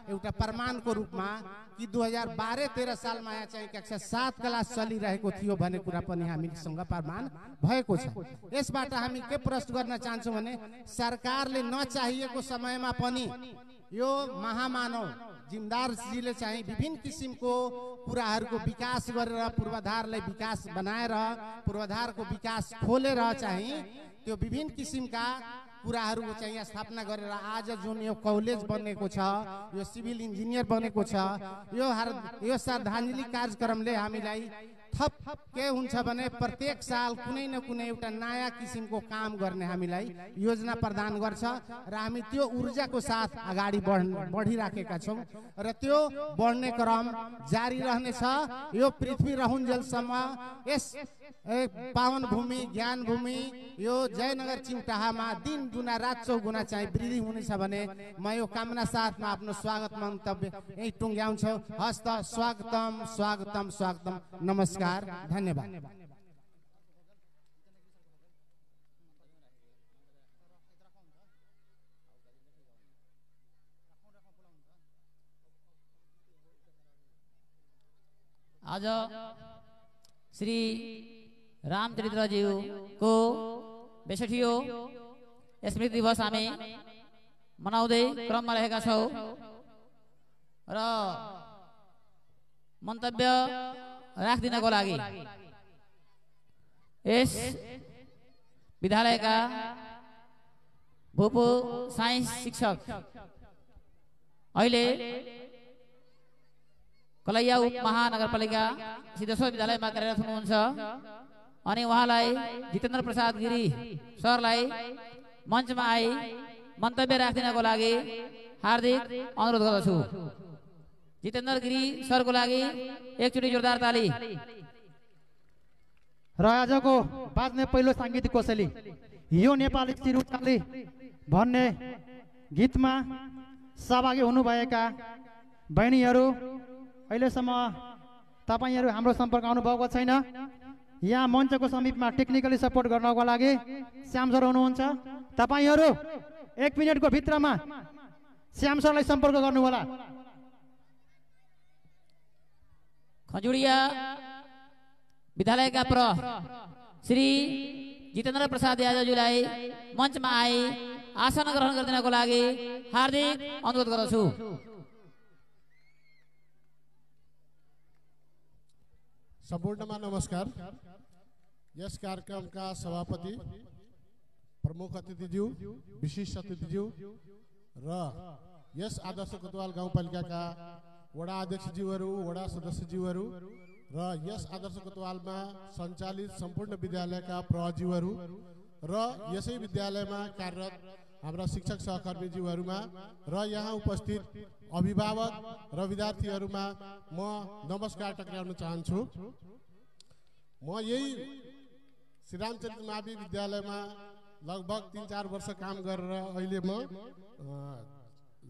एउटा प्रमाणको रूपमा कि 2012-13 सालमा यहाँ चाहिँ कक्षा 7 क्लास चलिरहेको थियो भन्ने कुरा पनि हामीसँग प्रमाण भएको छ। यसबाट हामी के प्रश्न गर्न चाहन्छौँ भने सरकारले नचाहिएको समयमा पनि यो महामानव जिम्मेदारजीले चाहिँ विभिन्न किसिमको कुराहरूको विकास गरेर पूर्वाधारलाई विकास बनाएर पूर्वाधारको विकास खोलेर चाहिँ त्यो विभिन्न किसिमका कुराहरूको चाहिँ स्थापना गरेर आज जुन यो कलेज बनेको छ, यो सिभिल इन्जिनियर बनेको छ, यो श्रद्धाञ्जली कार्यक्रमले हामीलाई थप के हुन्छ भने प्रत्येक साल कुनै न कुनै एउटा नयाँ किसिमको काम गर्ने हामीलाई योजना प्रदान गर्छ र हामी त्यो ऊर्जाको साथ अगाडि बढिराखेका छौँ र त्यो बढ्ने क्रम जारी रहनेछ। यो पृथ्वी रहउन्जेलसम्म यस पावन भूमि, ज्ञान भूमि, यो जयनगर चिउटाहामा दिन गुना रात चौगुना चाहिँ वृद्धि हुनेछ भने म यो कामना साथमा आफ्नो स्वागत मन्तव्य यही टुङ्ग्याउँछु। हस्त स्वागतम स्वागतम स्वागतम। नमस्कार, धन्यवाद। आज श्री रामचरित्रज्यू को 62औं स्मृति दिवस हामी मनाउँदै क्रममा रहेका छौं र मन्तव्य राख्दिनको लागि यस विद्यालयका भूपू साइन्स शिक्षक अहिले कलैया उप महानगरपालिका सिद्धेश्वर विद्यालयमा कार्यरत हुनुहुन्छ अनि उहाँलाई जितेन्द्र प्रसाद गिरी सरलाई मञ्चमा आई मन्तव्य राखिदिनको लागि हार्दिक अनुरोध गर्दछु। जितेन्द्र गिरी सरको लागि एकचोटि जोरदार ताली। र आजको बाज्ने पहिलो साङ्गीतिक कोसेली यो नेपाली चिरुचाली भन्ने गीतमा सहभागी हुनुभएका बहिनीहरू अहिलेसम्म तपाईहरू हाम्रो सम्पर्क आउनुभएको छैन। यहाँ मञ्चको समीपमा टेक्निकली सपोर्ट गर्नको लागि श्याम सर हुनुहुन्छ। तपाईहरू 1 मिनेटको भित्रमा श्याम सरलाई सम्पर्क गर्नु होला। खजुडिया विद्यालयका प्र श्री जितेन्द्र प्रसाद यादवजीलाई मञ्चमा आई आसन ग्रहण गरिदिनको लागि हार्दिक अनुरोध गर्दछु। सम्पूर्णमा नमस्कार। यस कार्यक्रमका सभापति, प्रमुख अतिथिज्यू, विशिष्ट अतिथिज्यू र यस आदर्श कोतवाल गाउँपालिकाका वडा अध्यक्षज्यूहरू, वडा सदस्यज्यूहरू र यस आदर्श कोतवालमा सञ्चालित सम्पूर्ण विद्यालयका प्रहज्यूहरू र यसै विद्यालयमा कार्यरत हाम्रा शिक्षक सहकर्मीज्यूहरूमा र यहाँ उपस्थित अभिभावक र विद्यार्थीहरूमा म नमस्कार टक्राउन चाहन्छु। म यही श्रीरामचन्द्र मावि विद्यालयमा लगभग 3-4 वर्ष काम गरेर अहिले म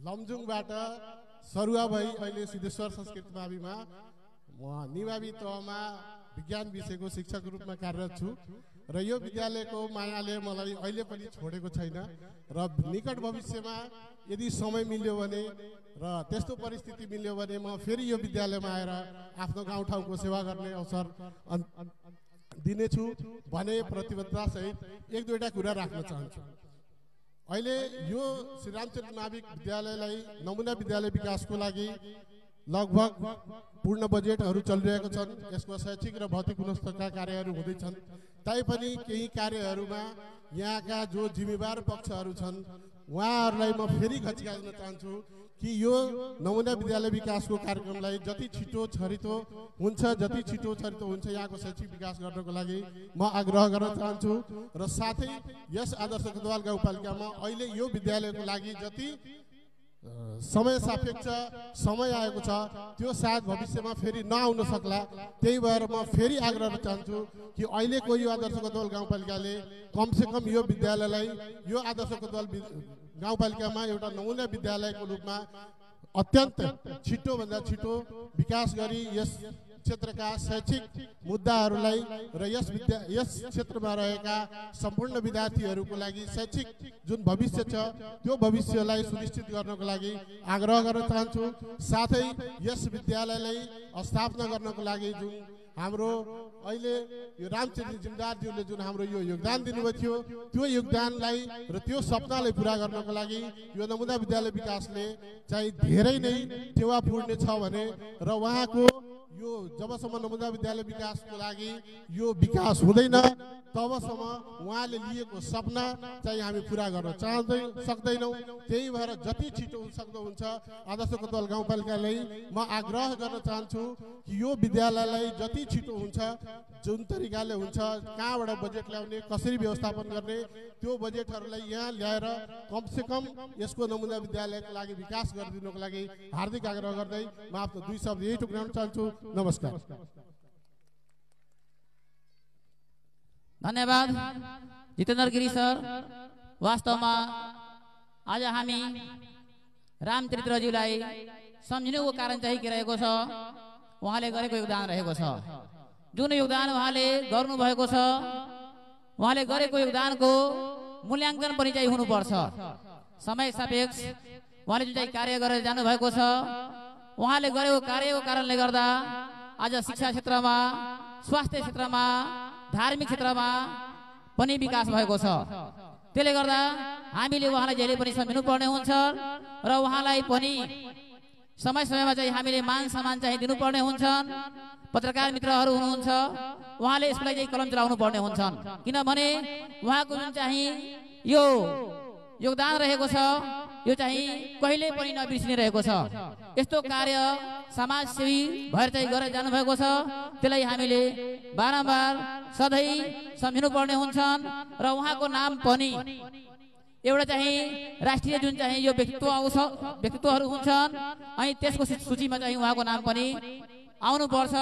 लमजुङबाट सरुवा भई अहिले सिद्धेश्वर संस्कृत माविमा म निमावि तहमा विज्ञान विषयको शिक्षक रूपमा कार्यरत छु र यो विद्यालयको मायाले मलाई अहिले पनि छोडेको छैन र निकट भविष्यमा यदि समय मिल्यो भने र त्यस्तो परिस्थिति मिल्यो भने म फेरि यो विद्यालयमा आएर आफ्नो गाउँठाउँको सेवा गर्ने अवसर दिनेछु भने प्रतिबद्धता सहित 1-2 कुरा राख्न चाहन्छु। अहिले यो श्रीरामचन्द्र नाविक विद्यालयलाई नमुना विद्यालय विकासको लागि लगभग पूर्ण बजेटहरू चलिरहेको छन्। यसको शैक्षिक र भौतिक गुणस्तरका कार्यहरू हुँदैछन्। तैपनि केही कार्यहरूमा यहाँका जो जिम्मेवार पक्षहरू छन् उहाँहरूलाई म फेरि घचिकाइन चाहन्छु कि यो नमुना विद्यालय विकासको कार्यक्रमलाई जति छिटो छरितो हुन्छ यहाँको शैक्षिक विकास गर्नको लागि म आग्रह गर्न चाहन्छु र साथै यस आदर्श कोतवाल गाउँपालिकामा अहिले यो विद्यालयको लागि जति समय सापेक्ष समय आएको छ त्यो सायद भविष्यमा फेरि नआउन सक्ला। त्यही भएर म फेरि आग्रह चाहन्छु कि अहिलेको यो आदर्श कोतवाल गाउँपालिकाले कमसेकम यो विद्यालयलाई यो आदर्श कोतवाल गाउँपालिकामा एउटा नमुना विद्यालयको रूपमा अत्यन्त छिटोभन्दा छिटो विकास गरी यस क्षेत्रका शैक्षिक मुद्दाहरूलाई र यस क्षेत्रमा रहेका सम्पूर्ण विद्यार्थीहरूको लागि शैक्षिक जुन भविष्य छ त्यो भविष्यलाई सुनिश्चित गर्नको लागि आग्रह गर्न चाहन्छु। साथै यस विद्यालयलाई स्थापना गर्नको लागि जुन हाम्रो अहिले यो रामचन्द्र जिम्दारज्यूले जुन हाम्रो यो योगदान दिनुभएको थियो त्यो योगदानलाई र त्यो सपनालाई पुरा गर्नको लागि यो नमुना विद्यालय विकासले चाहिँ धेरै नै टेवा पुर्ने छ भने र उहाँको यो जबसम्म नमुना विद्यालय विकासको लागि यो विकास हुँदैन तबसम्म उहाँले लिएको सपना चाहिँ हामी पुरा गर्न सक्दैनौँ। त्यही भएर जति छिटो सक्दो हुन्छ आदर्श कोतवाल गाउँपालिकालाई म आग्रह गर्न चाहन्छु कि यो विद्यालयलाई जति छिटो हुन्छ जुन तरिकाले हुन्छ कहाँबाट बजेट ल्याउने कसरी व्यवस्थापन गर्ने त्यो बजेटहरूलाई यहाँ ल्याएर कमसेकम यसको नमुना विद्यालयको लागि विकास गरिदिनुको लागि हार्दिक आग्रह गर्दै म आफ्नो 2 शब्द यही टुक्राउन चाहन्छु। नमस्कार। धन्यवाद जितेन्द्र गिरी सर। वास्तवमा आज हामी रामचरित्रज्यूलाई सम्झिनुको कारण चाहिँ के रहेको छ, उहाँले गरेको योगदान रहेको छ। जुन योगदान उहाँले गर्नुभएको छ उहाँले गरेको योगदानको मूल्याङ्कन पनि चाहिँ हुनुपर्छ। समय सापेक्ष उहाँले जुन चाहिँ कार्य गरेर जानुभएको छ उहाँले गरेको कार्यको कारणले गर्दा आज शिक्षा क्षेत्रमा, स्वास्थ्य क्षेत्रमा, धार्मिक क्षेत्रमा पनि विकास भएको छ। त्यसले गर्दा हामीले उहाँलाई जहिले पनि सम्झिनु पर्ने हुन्छ र उहाँलाई पनि समय समयमा चाहिँ हामीले मान सम्मान चाहिँ दिनुपर्ने हुन्छन्। पत्रकार मित्रहरू हुनुहुन्छ उहाँले यसलाई चाहिँ कलम चलाउनु पर्ने हुन्छन् किनभने उहाँको जुन चाहिँ यो योगदान रहेको छ यो चाहिँ कहिले पनि नबिर्सिने रहेको छ। यस्तो कार्य समाजसेवी भएर चाहिँ गरेर जानुभएको छ। त्यसलाई हामीले बारम्बार सधैँ सम्झिनुपर्ने हुन्छन् र उहाँको नाम पनि एउटा चाहिँ राष्ट्रिय जुन चाहिँ यो व्यक्तित्वहरू हुन्छन् अनि त्यसको सूचीमा चाहिँ उहाँको नाम पनि आउनुपर्छ।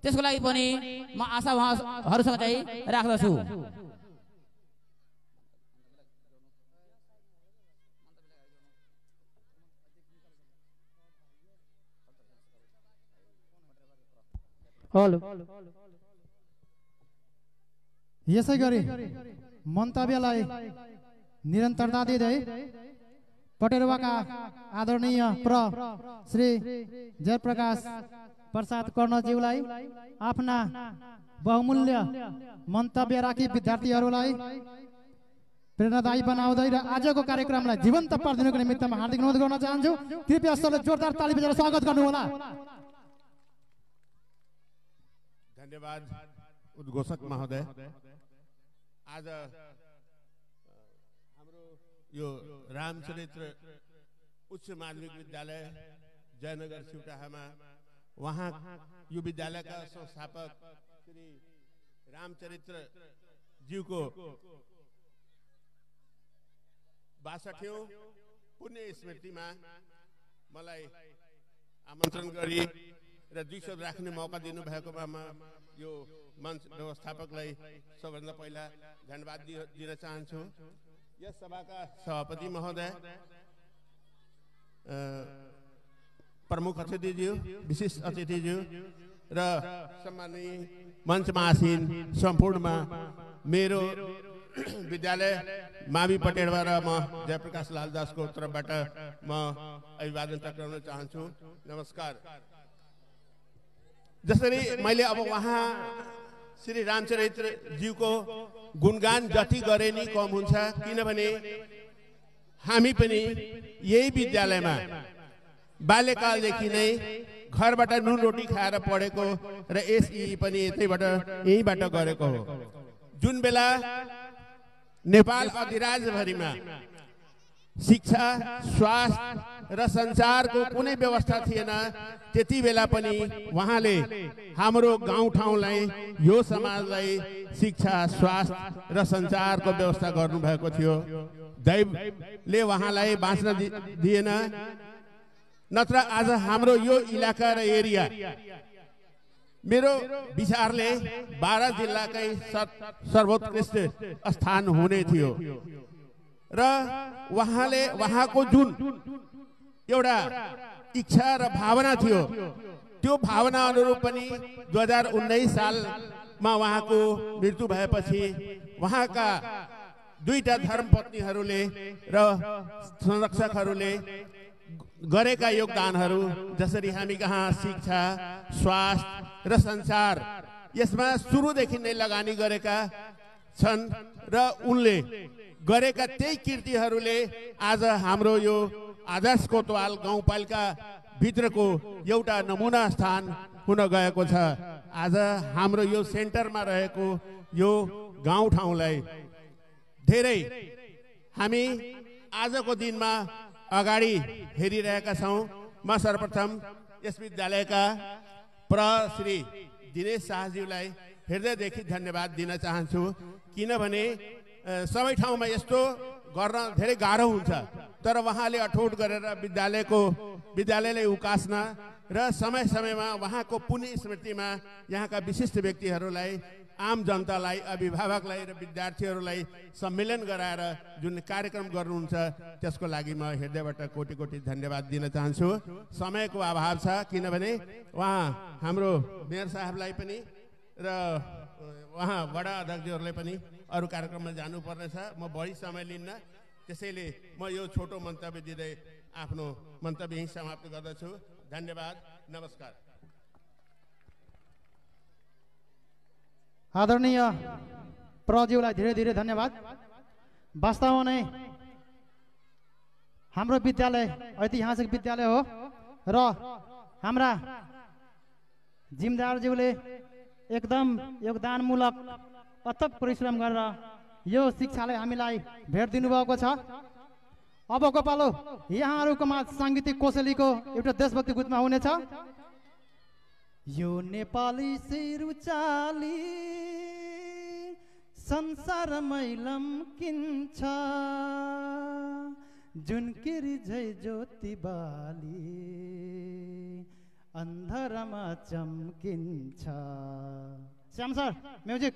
त्यसको लागि पनि म आशा उहाँहरूसँग चाहिँ राख्दछु। हेलो, यसै गरी मन्तव्यलाई निरन्तरता दिँदै पटेरवाका आदरणीय श्री जयप्रकाश प्रसाद कर्णज्यूलाई आफ्ना बहुमूल्य मन्तव्य राखी विद्यार्थीहरूलाई प्रेरणादायी बनाउँदै र आजको कार्यक्रमलाई जीवन्त पार्दिनुको निमित्तमा हार्दिक अनुरोध गर्न चाहन्छु। कृपया सबैले जोरदार ताली बजाएर स्वागत गर्नुहोला। धन्यवाद उद्घोषक महोदय। आज हाम्रो यो रामचरित्र उच्च माध्यमिक विद्यालय जयनगर सिउटाहामा वहाँ यो विद्यालयका संस्थापक श्री रामचरित्र ज्यूको 62औं पुण्य स्मृतिमा मलाई आमन्त्रण गरी र 2 शब्द राख्ने मौका दिनुभएकोमा म यो मञ्च व्यवस्थापकलाई सबभन्दा पहिला धन्यवाद दिन चाहन्छु। यस सभाका सभापति महोदय, प्रमुख अतिथिज्यू, विशिष्ट अतिथिज्यू र सम्माननीय मञ्चमा आसीन सम्पूर्णमा मेरो विद्यालय मावि पटेलवा र म जयप्रकाश लाल दासको तर्फबाट म अभिवादन टक्राउन चाहन्छु। नमस्कार। जसरी मैले अब वहाँ श्री रामचरित्र ज्यूको गुणगान जति गरे नि कम हुन्छ, किनभने हामी पनि यही विद्यालयमा बाल्यकालदेखि नै घरबाट नुन रोटी खाएर पढेको र एसई पनि यहीँबाट गरेको हो। जुन बेला नेपाल अधिराज्यभरिमा शिक्षा, स्वास्थ्य र सञ्चारको कुनै व्यवस्था थिएन, त्यति बेला पनि उहाँले हाम्रो गाउँठाउँलाई, यो समाजलाई शिक्षा, स्वास्थ्य र सञ्चारको व्यवस्था गर्नुभएको थियो। दैवले उहाँलाई बाँच्न दिएन, नत्र आज हाम्रो यो इलाका र एरिया मेरो विचारले 12 जिल्लाकै सर्वोत्कृष्ट स्थान हुने थियो र उहाँको जुन एउटा इच्छा र भावना थियो, त्यो भावना अनुरूप पनि 2019 सालमा उहाँको मृत्यु भएपछि उहाँका 2टा धर्मपत्नीहरूले र संरक्षकहरूले गरेका योगदानहरू, जसरी हामी कहाँ शिक्षा, स्वास्थ्य र सञ्चार, यसमा सुरुदेखि नै लगानी गरेका छन् र उनले गरेका त्यही कृतिहरूले आज हाम्रो यो आदर्श कोतवाल गाउँपालिका भित्रको एउटा नमुना स्थान हुन गएको छ। आज हाम्रो यो सेन्टरमा रहेको यो गाउँठाउँलाई धेरै हामी आजको दिनमा अगाडि हेरिरहेका छौँ। म सर्वप्रथम यस विद्यालयका श्री दिनेश शाहज्यूलाई हृदयदेखि धन्यवाद दिन चाहन्छु, किनभने सबै ठाउँमा यस्तो गर्न धेरै गाह्रो हुन्छ, तर उहाँले अठोट गरेर विद्यालयलाई उकास्न र समय समयमा उहाँको पुण्य स्मृतिमा यहाँका विशिष्ट व्यक्तिहरूलाई, आम जनतालाई, अभिभावकलाई र विद्यार्थीहरूलाई सम्मेलन गराएर जुन कार्यक्रम गर्नुहुन्छ, त्यसको लागि म हृदयबाट कोटि कोटि धन्यवाद दिन चाहन्छु। समयको अभाव छ, किनभने उहाँ हाम्रो मेयर साहबलाई पनि र उहाँ वडा अध्यक्षहरूलाई पनि अरू कार्यक्रममा जानुपर्नेछ। म बढी समय लिन्न, त्यसैले म यो छोटो मन्तव्य दिँदै आफ्नो मन्तव्य यहीँ समाप्त गर्दछु। धन्यवाद, नमस्कार। आदरणीय प्रज्यूलाई धेरै धेरै धन्यवाद। वास्तवमा नै हाम्रो विद्यालय ऐतिहासिक विद्यालय हो र हाम्रा जिम्मेदारज्यूले एकदम योगदानमूलक अथक परिश्रम गरेर यो शिक्षालाई हामीलाई भेट दिनुभएको छ। अबको पालो यहाँहरूको माझ साङ्गीतिक कोसेलीको एउटा देशभक्ति गीतमा हुनेछ। यो नेपाली सिरुचाली संसारमै लम्किन्छ, जुन किरी झै ज्योति बाली अन्धारमा चम्किन्छ। Shyam sir music.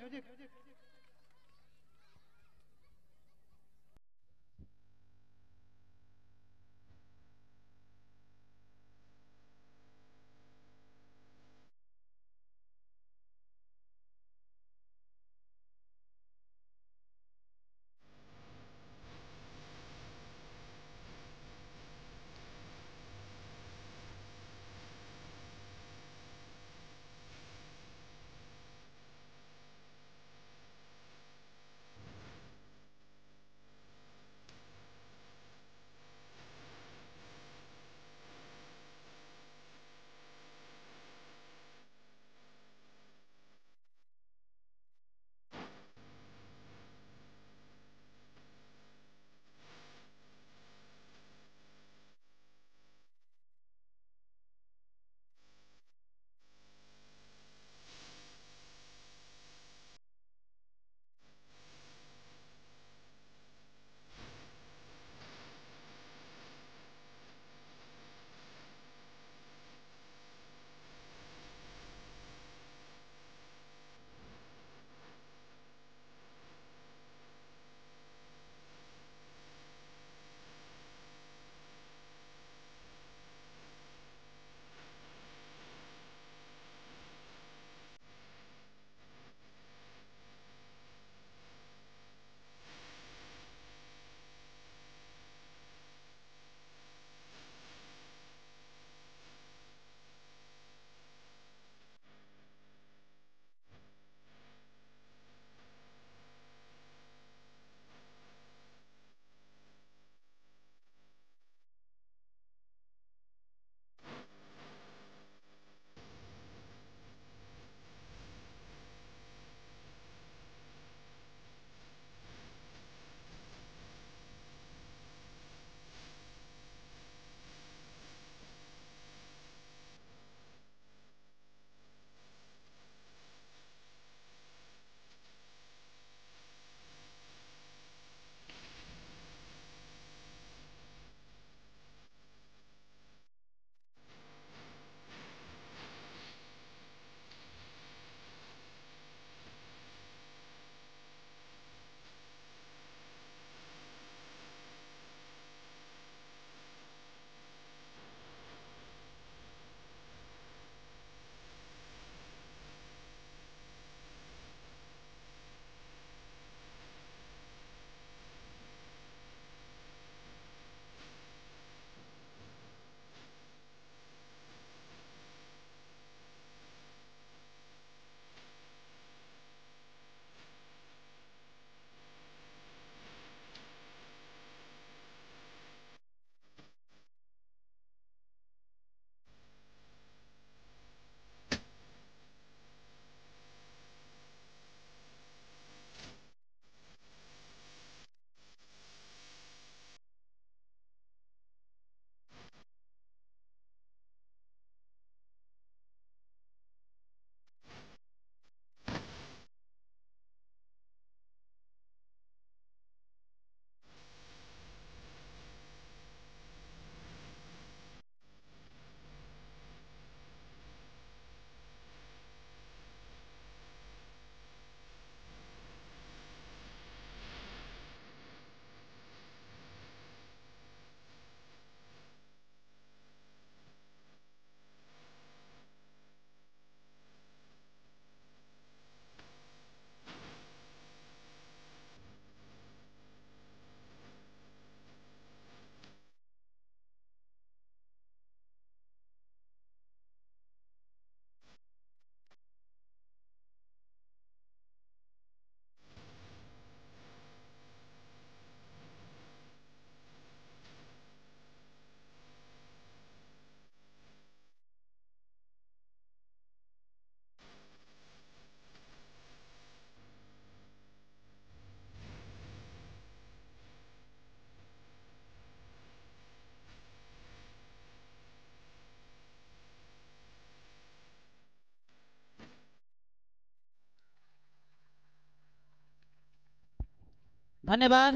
धन्यवाद।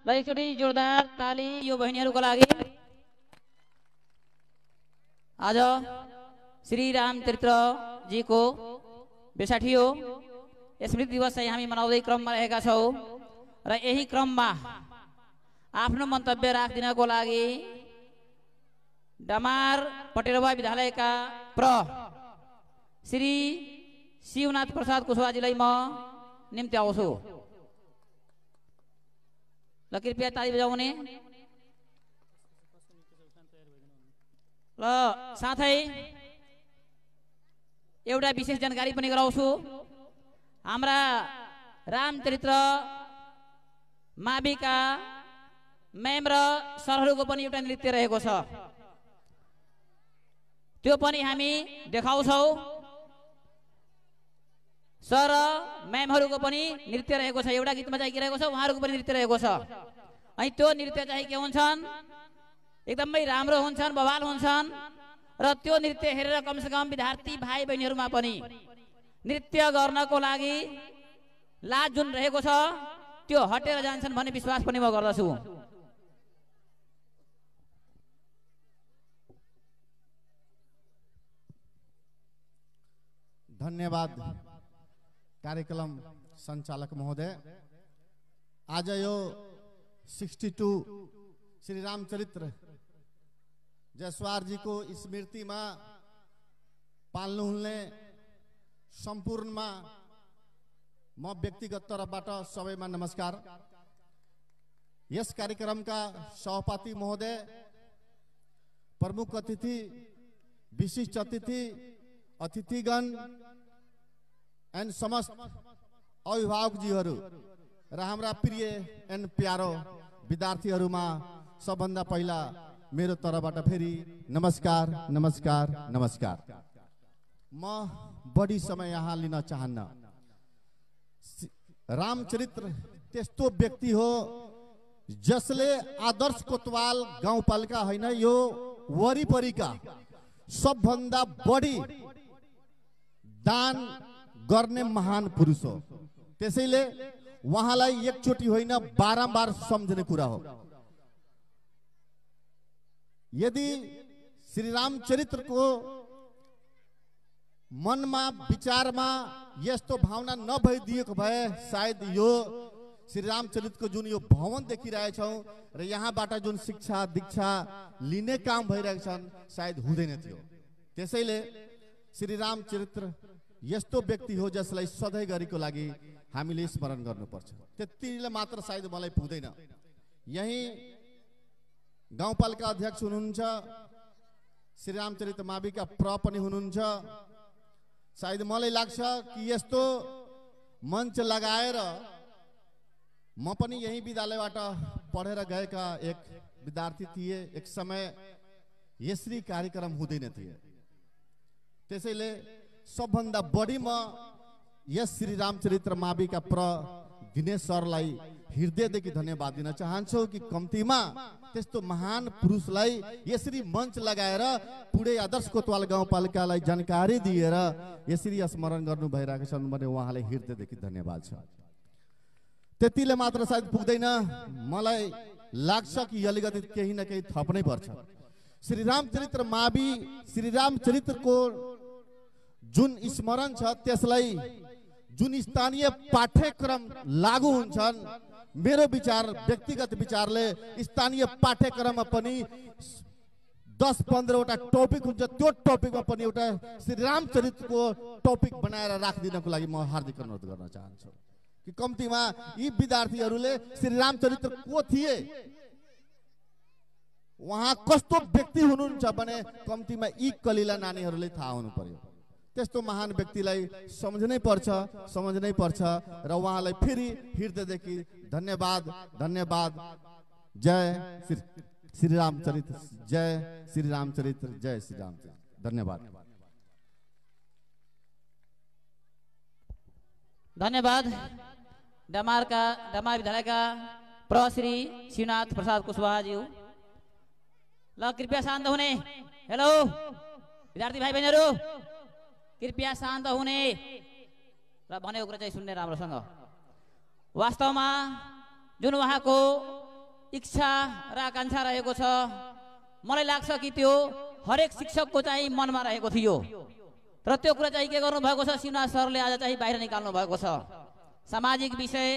ल एकचोटि जोरदार ताली यो बहिनीहरूको लागि। आज श्री रामचरित्र जीको 62औं स्मृति दिवस चाहिँ हामी मनाउँदै क्रममा रहेका छौँ र यही क्रममा आफ्नो मन्तव्य राखिदिनको लागि डमार पटेरवा विद्यालयका श्री शिवनाथ प्रसाद कुशवाजीलाई म निम्ति आउँछु। ल कृपया ताली बजाउने। ल साथै एउटा विशेष जानकारी पनि गराउँछु। हाम्रा रामचरित्र माविका म्याम र सरहरूको पनि एउटा नृत्य रहेको छ, त्यो पनि हामी देखाउँछौँ। सर म्यामहरूको पनि नृत्य रहेको छ, एउटा गीतमा चाहिँ के रहेको छ, उहाँहरूको पनि नृत्य रहेको छ। अनि त्यो नृत्य चाहिँ के हुन्छन्, एकदमै राम्रो हुन्छन्, बवाल हुन्छन् र त्यो नृत्य हेरेर कमसेकम विद्यार्थी भाइ बहिनीहरूमा पनि नृत्य गर्नको लागि लाज जुन रहेको छ त्यो हटेर जान्छन् भन्ने विश्वास पनि म गर्दछु। धन्यवाद कार्यक्रम सञ्चालक महोदय। आज यो 62 श्री रामचरित्र जयसवारजीको स्मृतिमा पाल्नुहुने सम्पूर्णमा म व्यक्तिगत तर्फबाट सबैमा नमस्कार। यस कार्यक्रमका सभापति महोदय, प्रमुख अतिथि, विशिष्ट अतिथि, अतिथिगण एंड समस्त अभिभावकजीहरू र हाम्रा प्रिय एंड प्यारो विद्यार्थीहरूमा सबभन्दा पहिला मेरो तर्फबाट फेरि नमस्कार नमस्कार नमस्कार। म बढी समय यहाँ लिन चाहन्न। रामचरित्र त्यस्तो व्यक्ति हो जसले आदर्श कोतवाल गाउँपालिका होइन, यो वरिपरिका सबभन्दा बढी दान गर्ने महान पुरुष हो। त्यसैले उहाँलाई एकचोटि होइन बारम्बार सम्झने कुरा हो। यदि श्री रामचरित्रको मनमा विचारमा यस्तो भावना नभइदिएको भए सायद यो श्री रामचरित्रको जुन यो भवन देखिरहेछौँ र यहाँबाट जुन शिक्षा दीक्षा लिने काम भइरहेको छन् सायद हुँदैन थियो। त्यसैले श्री रामचरित्र यस्तो व्यक्ति हो जसलाई सधैँ गरीको लागि हामीले स्मरण गर्नुपर्छ। त्यतिले मात्र सायद मलाई पुग्दैन। यही गाउँपालिका अध्यक्ष हुनुहुन्छ, श्री रामचरित्र माविका पनि हुनुहुन्छ। सायद मलाई लाग्छ कि यस्तो मञ्च लगाएर म पनि यही विद्यालयबाट पढेर गएका एक विद्यार्थी थिए। एक समय यसरी कार्यक्रम हुँदैन थिए। त्यसैले सबभन्दा बढी म यस श्री रामचरित्र माविका दिनेश सरलाई हृदयदेखि धन्यवाद दिन चाहन्छु कि कम्तीमा त्यस्तो महान पुरुषलाई यसरी मञ्च लगाएर पुरै आदर्श कोतवाल गाउँपालिकालाई जानकारी दिएर यसरी स्मरण गर्नु भइरहेको छ भने उहाँलाई हृदयदेखि धन्यवाद छ। त्यतिले मात्र सायद पुग्दैन। मलाई लाग्छ कि अलिकति केही न केही थप्नै पर्छ। श्री रामचरित्र मावि, श्री रामचरित्रको जुन स्मरण छ त्यसलाई जुन स्थानीय पाठ्यक्रम लागू हुन्छन्, मेरो विचार व्यक्तिगत विचारले स्थानीय पाठ्यक्रममा पनि 10-15 वटा टपिक हुन्छ। त्यो टपिकमा पनि एउटा श्री रामचरित्रको टपिक बनाएर राखिदिनको लागि म हार्दिक अनुरोध गर्न चाहन्छु कि कम्तीमा यी विद्यार्थीहरूले श्री रामचरित्र को थिए, उहाँ कस्तो व्यक्ति हुनुहुन्छ भने कम्तीमा यी कलिला नानीहरूले थाहा हुनु पर्यो। त्यस्तो महान व्यक्तिलाई सम्झनै पर्छ र उहाँलाई फेरि हृदयदेखि धन्यवाद धन्यवाद। जय श्री रामचरित्र, जय श्री रामचरित्र, जय श्री रामचरित्र। धन्यवाद। धन्यवाद। डमार विद्यालयका श्री शिवनाथ प्रसाद कुशवाहाज्यू। ल कृपया शान्त हुने। हेलो विद्यार्थी भाइ बहिनीहरू, कृपया शान्त हुने र भनेको कुरा चाहिँ सुन्ने राम्रोसँग। वास्तवमा जुन उहाँको इच्छा र आकांक्षा रहेको छ मलाई लाग्छ कि त्यो हरेक शिक्षकको चाहिँ मनमा रहेको थियो तर त्यो कुरा चाहिँ के गर्नु भएको छ शिवनाथ सरले आज चाहिँ बाहिर निकाल्नु भएको छ सामाजिक विषय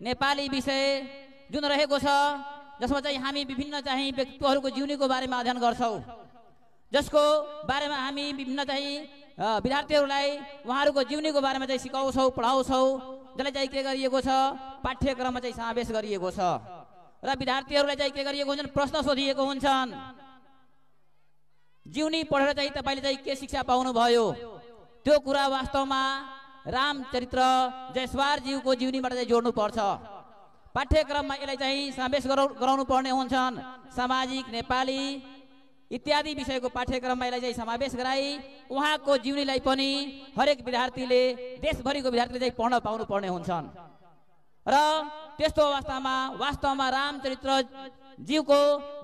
नेपाली विषय जुन रहेको छ जसमा चाहिँ हामी विभिन्न चाहिँ व्यक्तित्वहरूको जीवनीको बारेमा अध्ययन गर्छौं जसको बारेमा हामी विभिन्न चाहिँ विद्यार्थीहरूलाई उहाँहरूको जीवनीको बारेमा चाहिँ सिकाउँछौं पढाउँछौं जसलाई चाहिँ के गरिएको छ पाठ्यक्रममा चाहिँ समावेश गरिएको छ र विद्यार्थीहरूलाई चाहिँ के गरिएको हुन्छ प्रश्न सोधिएको हुन्छन् जीवनी पढेर चाहिँ तपाईले चाहिँ के शिक्षा पाउनु भयो त्यो कुरा वास्तवमा रामचरित्र जयसवार ज्यूको जीवनीबाट चाहिँ जोड्नु पर्छ पाठ्यक्रममा यसलाई चाहिँ समावेश गराउनु पर्ने हुन्छन् सामाजिक नेपाली इत्यादि विषयको पाठ्यक्रममा यसलाई चाहिँ समावेश गराई उहाँको जीवनीलाई पनि हरेक विद्यार्थीले देशभरिको विद्यार्थीले चाहिँ पढ्न पाउनु पर्ने हुन्छन् र त्यस्तो अवस्थामा वास्तवमा रामचरित्र ज्यूको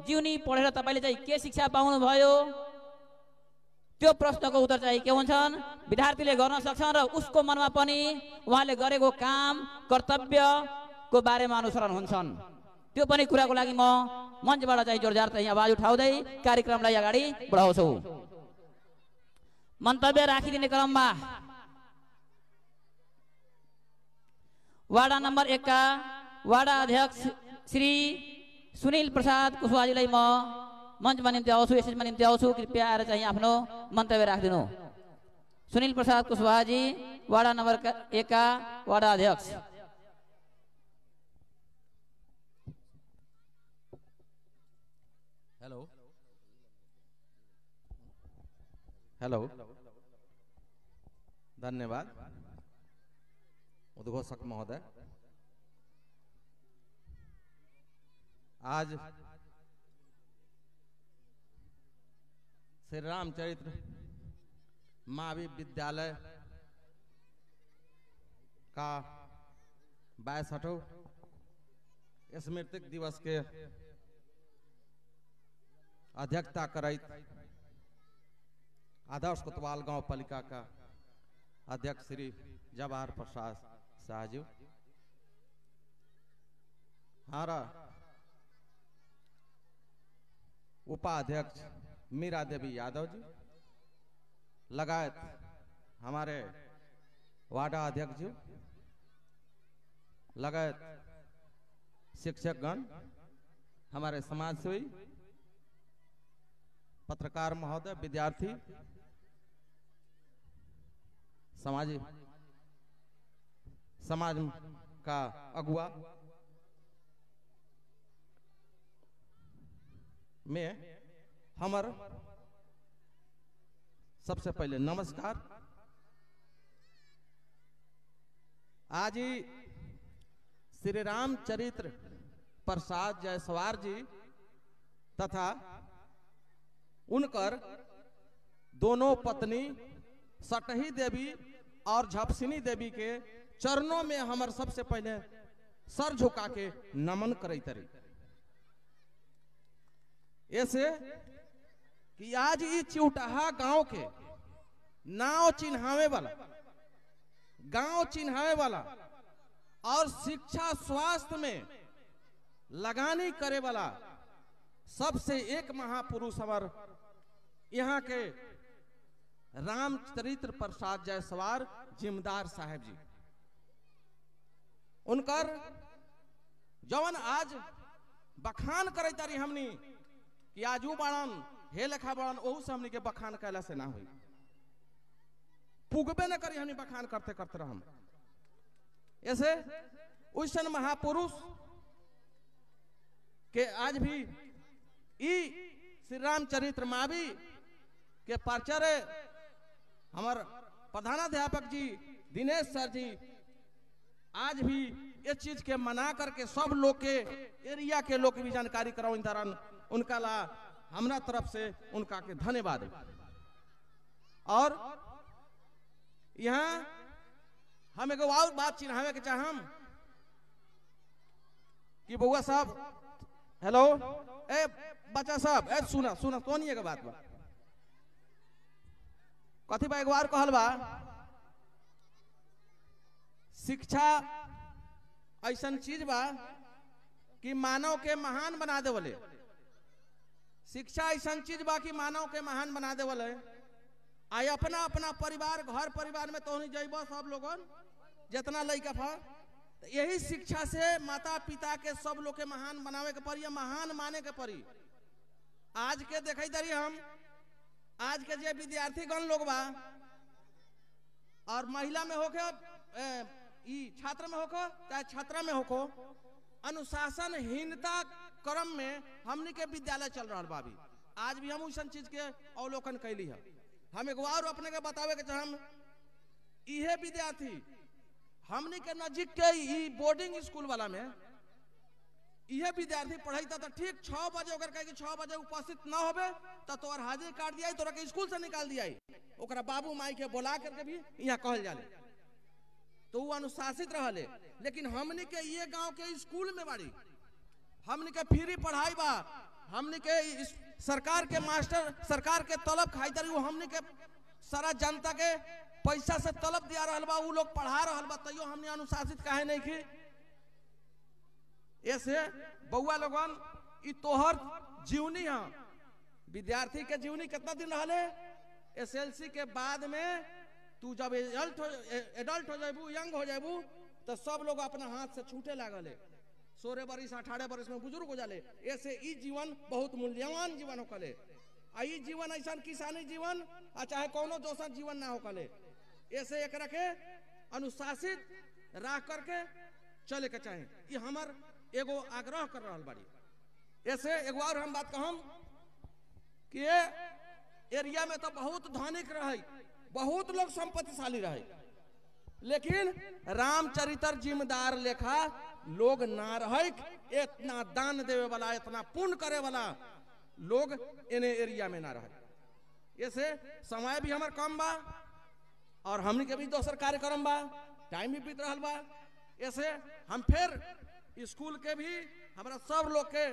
जीवनी पढेर तपाईले चाहिँ के शिक्षा पाउनु भयो त्यो प्रश्नको उत्तर चाहिँ के हुन्छन् विद्यार्थीले गर्न सक्छन् र उसको मनमा पनि उहाँले गरेको काम कर्तव्यको बारेमा अनुसरण हुन्छन् त्यो पनि कुराको लागि म मञ्चबाट चाहिँ जोरदार चाहिँ आवाज उठाउँदै कार्यक्रमलाई अगाडि बढाउँछु मन्तव्य राखिदिने क्रममा वार्ड नम्बर 1 का वार्ड अध्यक्ष श्री सुनील प्रसाद कुशवाहाजीलाई म मञ्चमा निम्ति आउँछु यसैमा निम्ति आउँछु कृपया आएर चाहिँ आफ्नो मन्तव्य राखिदिनु सुनील प्रसाद कुशवाहाजी वार्ड नम्बर 1 का वार्ड अध्यक्ष हेलो हेलो धन्यवाद उद्घोषक महोदय आज श्री रामचरित्र महावीर विद्यालय का 62वां स्मृतिक दिवस के अध्यक्षता करैत आदर्श कोतवाल गांव पालिका का अध्यक्ष श्री जवाहर प्रसाद शाहजी हमारा उपाध्यक्ष मीरा देवी यादव जी लगायत हमारे वार्डा अध्यक्ष जी लगायत शिक्षकगण हमारे समाजसेवी पत्रकार महोदय विद्यार्थी समाज का अगुआ में हमर सबसे पहले नमस्कार आज ही श्री रामचरित्र प्रसाद जयसवार जी तथा उनकर दोनों पत्नी सटही देवी और झपसिनी देवी के चरणों में हमर सबसे पहले सर झुका के नमन करते रही ऐसे कि आज ये चिउटाहा गांव के नाव चिन्हावे वाला और शिक्षा स्वास्थ्य में लगानी करे वाला सबसे एक महापुरुष हमार यहाँ के रामचरित्र प्रसाद जयसवार जिम्मेदार साहब जी उनकर जवन आज बखान करे तारी हमनी कि आजू बाड़न हे लेखा बाड़न ओहू से हमनी के बखान कैला से ना हुई पुगबे न करी हमनी बखान करते करते रहम ऐसे उसन महापुरुष के आज भी श्री रामचरित्र मावी के प्राचार्य हमार प्रधानाध्यापक जी दिनेश सर जी आज भी ये चीज के मना करके सब लोग के एरिया के लोग भी जानकारी कराओ उनका ला हमरा तरफ से उनका के धन्यवाद और यहाँ हम एगो और बात चिन्हावे के चाहम कि बउआ साहब हेलो ए बच्चा साहब ए सुना सुना कौन ये बात बा कथी बा एक बार कहल बा शिक्षा ऐसा चीज बा कि मानव के महान बना दे बोले। शिक्षा ऐसा चीज बा कि मानव के महान बना दे बोले। आई अपना अपना परिवार घर परिवार में तो नहीं जाइबो सब लोगन जितना लड़का था, तो यही शिक्षा से माता पिता के सब लोग के महान बनावे के पड़ी, महान माने के पड़ी। आज के देखई दरी हम आज के जे विद्यार्थी गण लोग बा और महिला में होके छात्र में होको चाहे छात्रा में होको, अनुशासनहीनता क्रम में हमनी के विद्यालय चल रहा बा। आज भी हम उस चीज के अवलोकन कैली है। हम एक और अपने के बतावे के हम इहे विद्यार्थी हमनी के नजीक के बोर्डिंग स्कूल वाला में यह विद्यार्थी पढ़ाई तो ठीक 6 बजे अगर कहे कि 6 बजे उपस्थित न होबे तो तोर हाजिर काट दिया तोरा के स्कूल से निकाल दिया, ओकरा बाबू माई के बुला करके भी यहाँ कहल जाले, तो वो अनुशासित रहले। लेकिन हमनी के ये गांव के स्कूल में बाड़ी, हमनी के फ्री पढ़ाई बा, हमनी के सरकार के मास्टर सरकार के तलब खाई तरी, वो हमनी के सारा जनता के पैसा से तलब दिया रहल बा, वो लोग पढ़ा रहल बा, तैयो हमने अनुशासित काहे नहीं की। ऐसे बउआ लोगन ई तोहर जीवनी है, विद्यार्थी के जीवनी कितना दिन रहले। एसएलसी के बाद में तू जब एडल्ट हो जाबू, यंग हो जाबू, तो सब लोग अपना हाथ से छूटे लागले। 16 बरिस 18 बरिस में बुजुर्ग हो जाले। ऐसे ई जीवन बहुत मूल्यवान जीवन होकले। आई जीवन ऐसा किसानी जीवन आ चाहे कोनो दोसर जीवन ना होकले। ऐसे एक रखे अनुशासित राह करके चले के चाहे, ये हमार एगो आग्रह कर रहा बाड़ी। ऐसे एगो और हम बात कहम कि ये एरिया में तो बहुत धनिक रहे, बहुत लोग संपत्तिशाली रहे, लेकिन रामचरित्र जिम्मेदार लेखा लोग ना रहे। इतना दान देवे वाला, इतना पुण्य करे वाला लोग इन्हें एरिया में ना रहे। ऐसे समय भी हमार कम बा और हमने के भी दोसर कार्यक्रम बा, टाइम भी बीत रहा बा। ऐसे हम फिर स्कूल के भी हमारा सब लोग के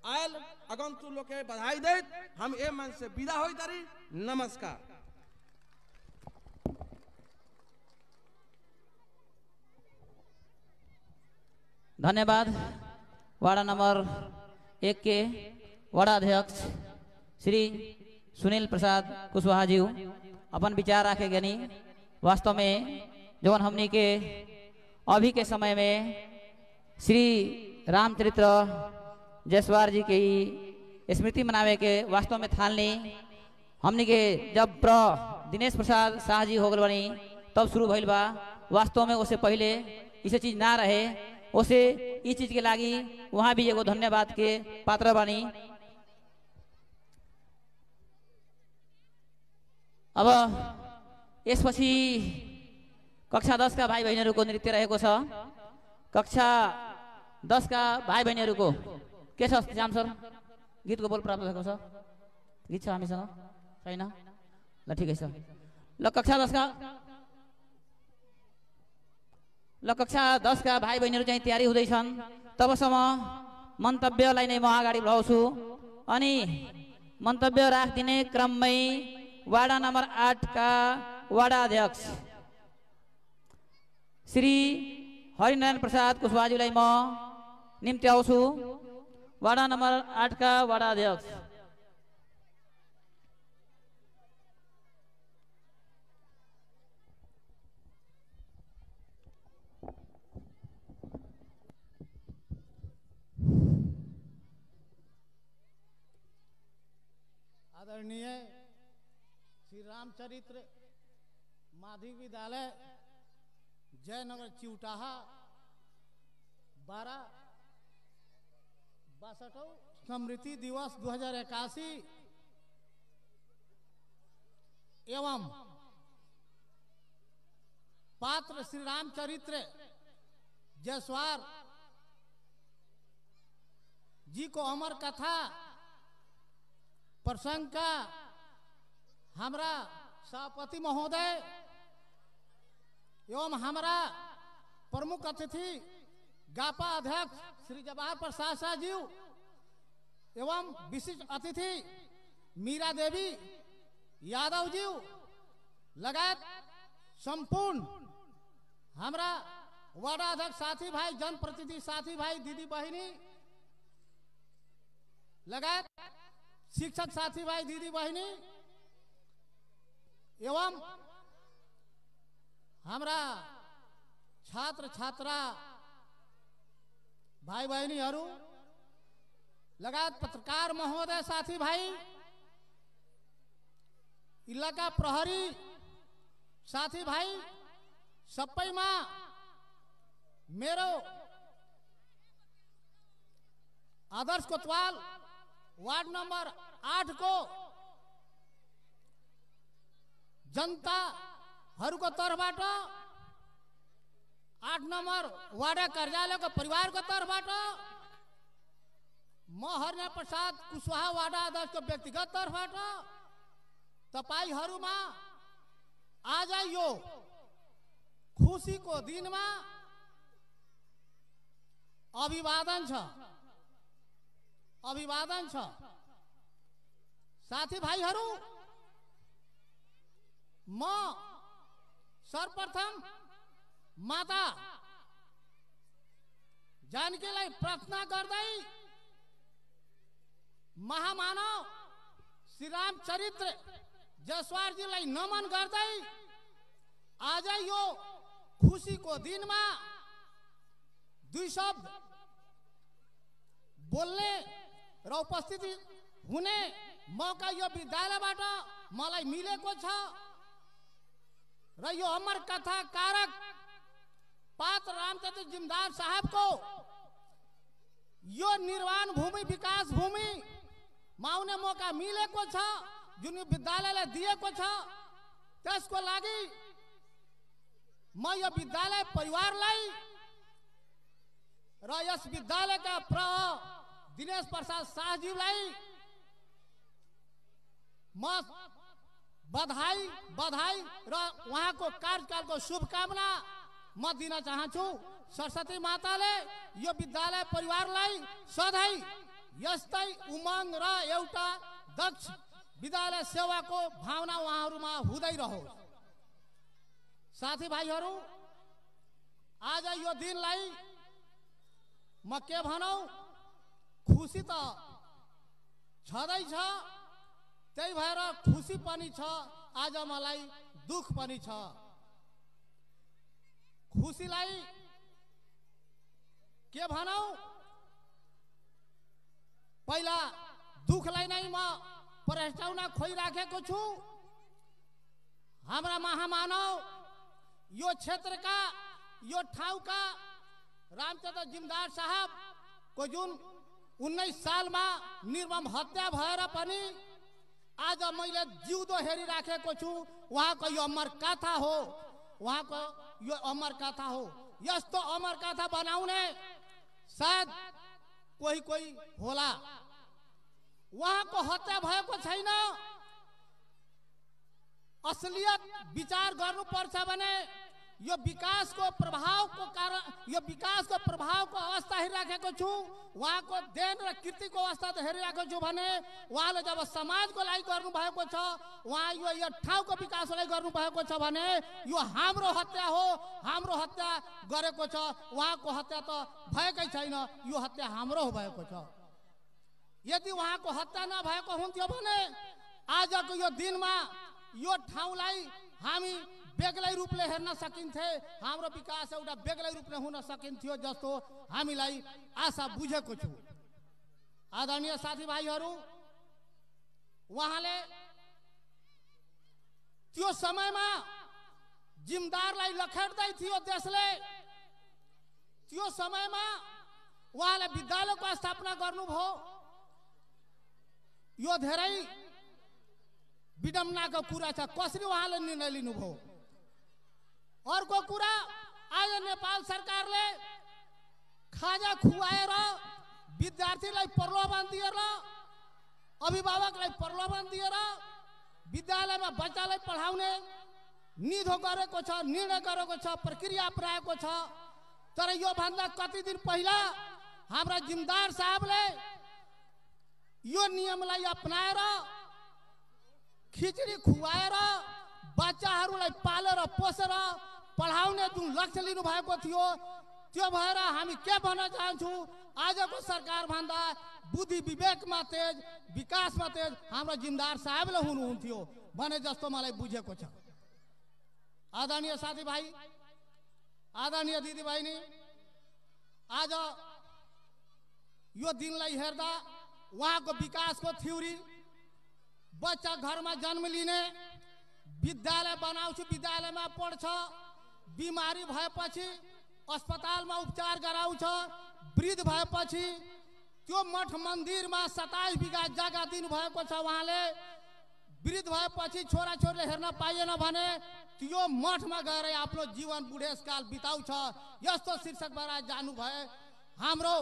आयल आगंतुक लोग के बधाई दे, हम ए मन से विदा होई तारी। नमस्कार। धन्यवाद। वार्ड नंबर 1 के वार्ड अध्यक्ष श्री सुनील प्रसाद कुशवाहा जी अपन विचार रखे गनी। वास्तव में जवन हमनी के अभी के समय में श्री रामचरित्र जयसवार जी की स्मृति मनावे के वास्तव में थालनी हमनी के जब दिनेश प्रसाद शाह जी हो गल बनी तब शुरू भइल बा। वास्तव में उससे पहले इसे चीज ना रहे, उसे इस चीज के लागी वहाँ भी एगो धन्यवाद के पात्र बनी। अब यसपछि कक्षा 10 का भाई बहनीहरूको नृत्य रहेको छ। कक्षा 10 का भाई बहनीहरूको के छ श्याम सर? गीतको बोल प्राप्त भएको छ? गीत छ हामीसँग? छैन? ल ठिकै छ। ल कक्षा 10 का भाइ बहिनीहरू चाहिँ तयारी हुँदैछन्। तबसम्म मन्तव्यलाई नै म अगाडि बढाउँछु अनि मन्तव्य राखिदिने क्रममै वार्ड नम्बर 8 का वार्ड अध्यक्ष श्री हरिनारायण प्रसाद कुशवाहाजीलाई म निम्ति आउँछु। वार्ड नम्बर 8 का वार्ड अध्यक्ष। आदरणीय श्री रामचरित्र माध्यमिक विद्यालय जयनगर चिउटाहा 62वां स्मृति दिवस 2081 एवं पात्र श्री रामचरित्र जयसवार जी को अमर कथा प्रसंग का हमारा सभापति महोदय एवं हमारा प्रमुख अतिथि गापा अध्यक्ष श्री जवाहर प्रसाद शाह जी एवं विशिष्ट अतिथि मीरा देवी यादव जी लगायत संपूर्ण हमारा वार्ड अध्यक्ष साथी भाई, जनप्रतिनिधि साथी भाई, दीदी बहिनी लगायत शिक्षक साथीभाइ दिदी बहिनी एवं हाम्रा छात्र छात्रा भाइ बहिनीहरू लगायत पत्रकार महोदय साथीभाइ इलाका प्रहरी साथीभाइ सबैमा मेरो आदर्श कोतवाल वार्ड नंबर 8 को जनताहरूको तर्फबाट 8 नंबर वार्ड कार्यालयको परिवारको तर्फबाट म हरिनारायण प्रसाद कुशवाहा वार्ड अध्यक्षको व्यक्तिगत तर्फबाट तपाईहरुमा आज यो खुशीको दिनमा अभिवादन छ साथी भाइहरू म सर्वप्रथम माता जानकीलाई प्रार्थना गर्दै महामानव श्री रामचरित्र जसवारजीलाई नमन गर्दै आज यो खुशीको दिनमा दुई शब्द बोल्ने र उपस्थित हुने मौका यो विद्यालयबाट मलाई मिलेको छ र यो अमर कथा कारक पात्र रामचन्द्र जिमदार साहबको यो निर्वाण भूमि विकास भूमि माउने मौका मिलेको छ जुन विद्यालयलाई दिएको छ त्यसको लागि म यो विद्यालय परिवारलाई र यस विद्यालयका दिनेश प्रसाद शाहजीलाई म बधाई र उहाँको कार्यकालको शुभकामना म दिन चाहन्छु। सरस्वती माताले यो विद्यालय परिवारलाई सधैं यस्तै उमंग र एउटा दक्ष विद्यालय सेवाको भावना उहाँहरुमा हुँदै रहोस्। साथी भाइहरू आज यो दिनलाई म के भनौ खुशी त छदै छ त्यही भएर खुशी पनि छ आज मलाई दुख पनि छ। खुशीलाई के भनौ पहिला दुखलाई नै म प्रस्तावना खोइराखेको छु। हाम्रा महामानव यो क्षेत्रका यो ठाउँका रामचन्द्र जिमदार साहब को जुन 19 सालमा निर्मम हत्या भएर पनि आज मैले जिउँदो हेरिराखेको छु। उहाँको यो अमर कथा हो, उहाँको यो अमर कथा हो। यस्तो अमर कथा बनाउने सायद कोही होला। उहाँको हत्या भएको छैन। असलियत विचार गर्नुपर्छ भने यो विकासको प्रभावको कारण यो विकासको प्रभावको अवस्था हेरिराखेको छु। उहाँको देन र कृतिको अवस्था त हेरिराखेको छु भने उहाँले जब समाजको लागि गर्नु भएको छ, उहाँ यो ठाउँको विकासको लागि गर्नु भएको छ भने यो हाम्रो हत्या हो, हाम्रो हत्या गरेको छ। उहाँको हत्या त भएकै छैन, यो हत्या हाम्रो भएको छ। यदि उहाँको हत्या नभएको हुन्थ्यो भने आजको यो दिनमा यो ठाउँलाई हामी बेग्लै रूपले हेर्न सकिन्थे, हाम्रो विकास एउटा बेग्लै रूपले हुन सकिन्थ्यो जस्तो हामीलाई आशा बुझेको छु। आदरणीय साथीभाइहरू, उहाँले त्यो समयमा जिम्मेदारलाई लखेट्दै थियो देशले। त्यो समयमा उहाँले विद्यालयको स्थापना गर्नुभयो। यो धेरै विडम्बनाको कुरा छ, कसरी उहाँले निर्णय लिनुभयो। अर्को कुरा, आज नेपाल सरकारले खाजा खुवाएर विद्यार्थीलाई प्रलोभन दिएर अभिभावकलाई प्रलोभन दिएर विद्यालयमा बच्चालाई पढाउने निधो गरेको छ, निर्णय गरेको छ, प्रक्रिया अपनाएको छ। तर यो भन्दा कति दिन पहिला हाम्रा जिम्मेदार साहबले यो नियमलाई अपनाएर खिचडी खुवाएर बच्चाहरूलाई पालेर पोसेर पढाउने जुन लक्ष्य लिनु भएको थियो, त्यो भएर हामी के भन्न चाहन्छौँ, आजको सरकार भन्दा बुद्धि विवेकमा तेज विकासमा तेज हाम्रो जिम्मेदार साहबले हुनुहुन्थ्यो भने जस्तो मलाई बुझेको छ। आदरणीय साथीभाइ, आदरणीय दिदीबहिनी, आज यो दिनलाई हेर्दा उहाँको विकासको थ्योरी, बच्चा घरमा जन्म लिने, विद्यालय बनाउँछु विद्यालयमा पढ्छ, बिमारी भएपछि अस्पतालमा उपचार गराउँछ, वृद्ध भएपछि त्यो मठ मन्दिरमा 27 बिघा जग्गा दिनुभएको छ उहाँले। वृद्ध भएपछि छोराछोरीले हेर्न पाइएन भने त्यो मठमा गएर आफ्नो जीवन बुढेसकाल बिताउँछ। यस्तो शीर्षकबाट जानुभए हाम्रो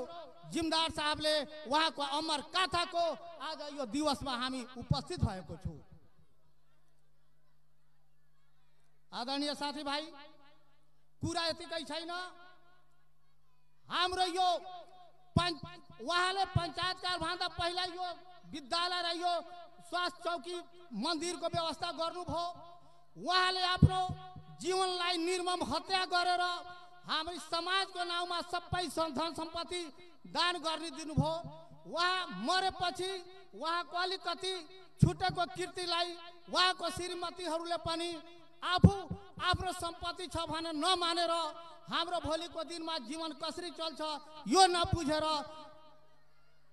जिम्मेदार साहबले उहाँको अमर कथाको आज यो दिवसमा हामी उपस्थित भएको छौँ। आदरणीय साथीभाइ, कुरा यतिकै छैन। हाम्रो यो उहाँले पञ्चायतकार भन्दा पहिला यो विद्यालय र यो स्वास्थ्य चौकी मन्दिरको व्यवस्था गर्नुभयो। उहाँले आफ्नो जीवनलाई निर्मम हत्या गरेर हाम्रो समाजको नाउँमा सबै धन सम्पत्ति दान गर्ने दिनुभयो। उहाँ मरेपछि उहाँको अलिकति छुटेको कीर्तिलाई उहाँको श्रीमतीहरूले पनि आफ्नो सम्पत्ति छ भने नमानेर हाम्रो भोलिको दिनमा जीवन कसरी चल्छ यो नबुझेर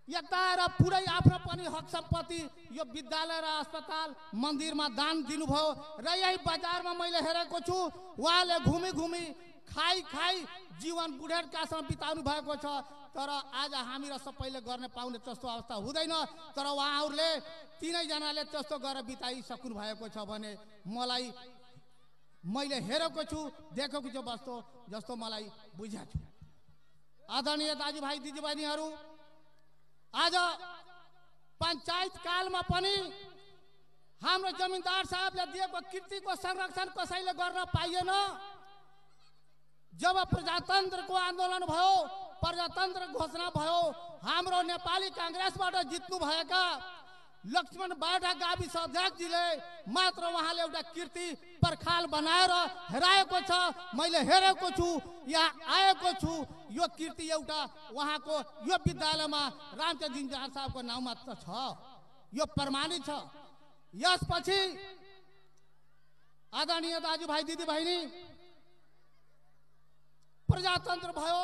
यता र पुरै आफ्नो पनि हक सम्पत्ति यो विद्यालय र अस्पताल मन्दिरमा दान दिनुभयो। र यही बजारमा मैले हेरेको छु उहाँले घुमी घुमी खाई जीवन बुढेसकालसम्म बिताउनु भएको छ। तर आज हामी र सबैले गर्न पाउने त्यस्तो अवस्था हुँदैन। तर उहाँहरूले तीनैजनाले त्यस्तो गरेर बिताइसक्नु भएको छ भने मैले हेरेको छु, देखेको छु जस्तो मलाई बुझेको छ। आदरणीय दाजुभाइ दिदीबहिनीहरू, आज पञ्चायत कालमा पनि हाम्रो जमिनदार साहबले दिएको कीर्तिको संरक्षण कसैले गर्न पाइएन। जब प्रजातन्त्रको आन्दोलन भयो, प्रजातन्त्र घोषणा भयो, हाम्रो नेपाली काङ्ग्रेसबाट जित्नु भएका लक्ष्मण बाटा गाविस अध्यक्षजीले मात्र उहाँले एउटा कीर्ति पर्खाल बनाएर हेराएको छ। मैले हेरेको छु, यहाँ आएको छु। यो कीर्ति एउटा उहाँको यो विद्यालयमा रामचन्द्र जिम्मेदार साहबको नाउँमा त छ, यो प्रमाणित छ। यसपछि आदरणीय दाजुभाइ दिदीबहिनी, प्रजातन्त्र भयो,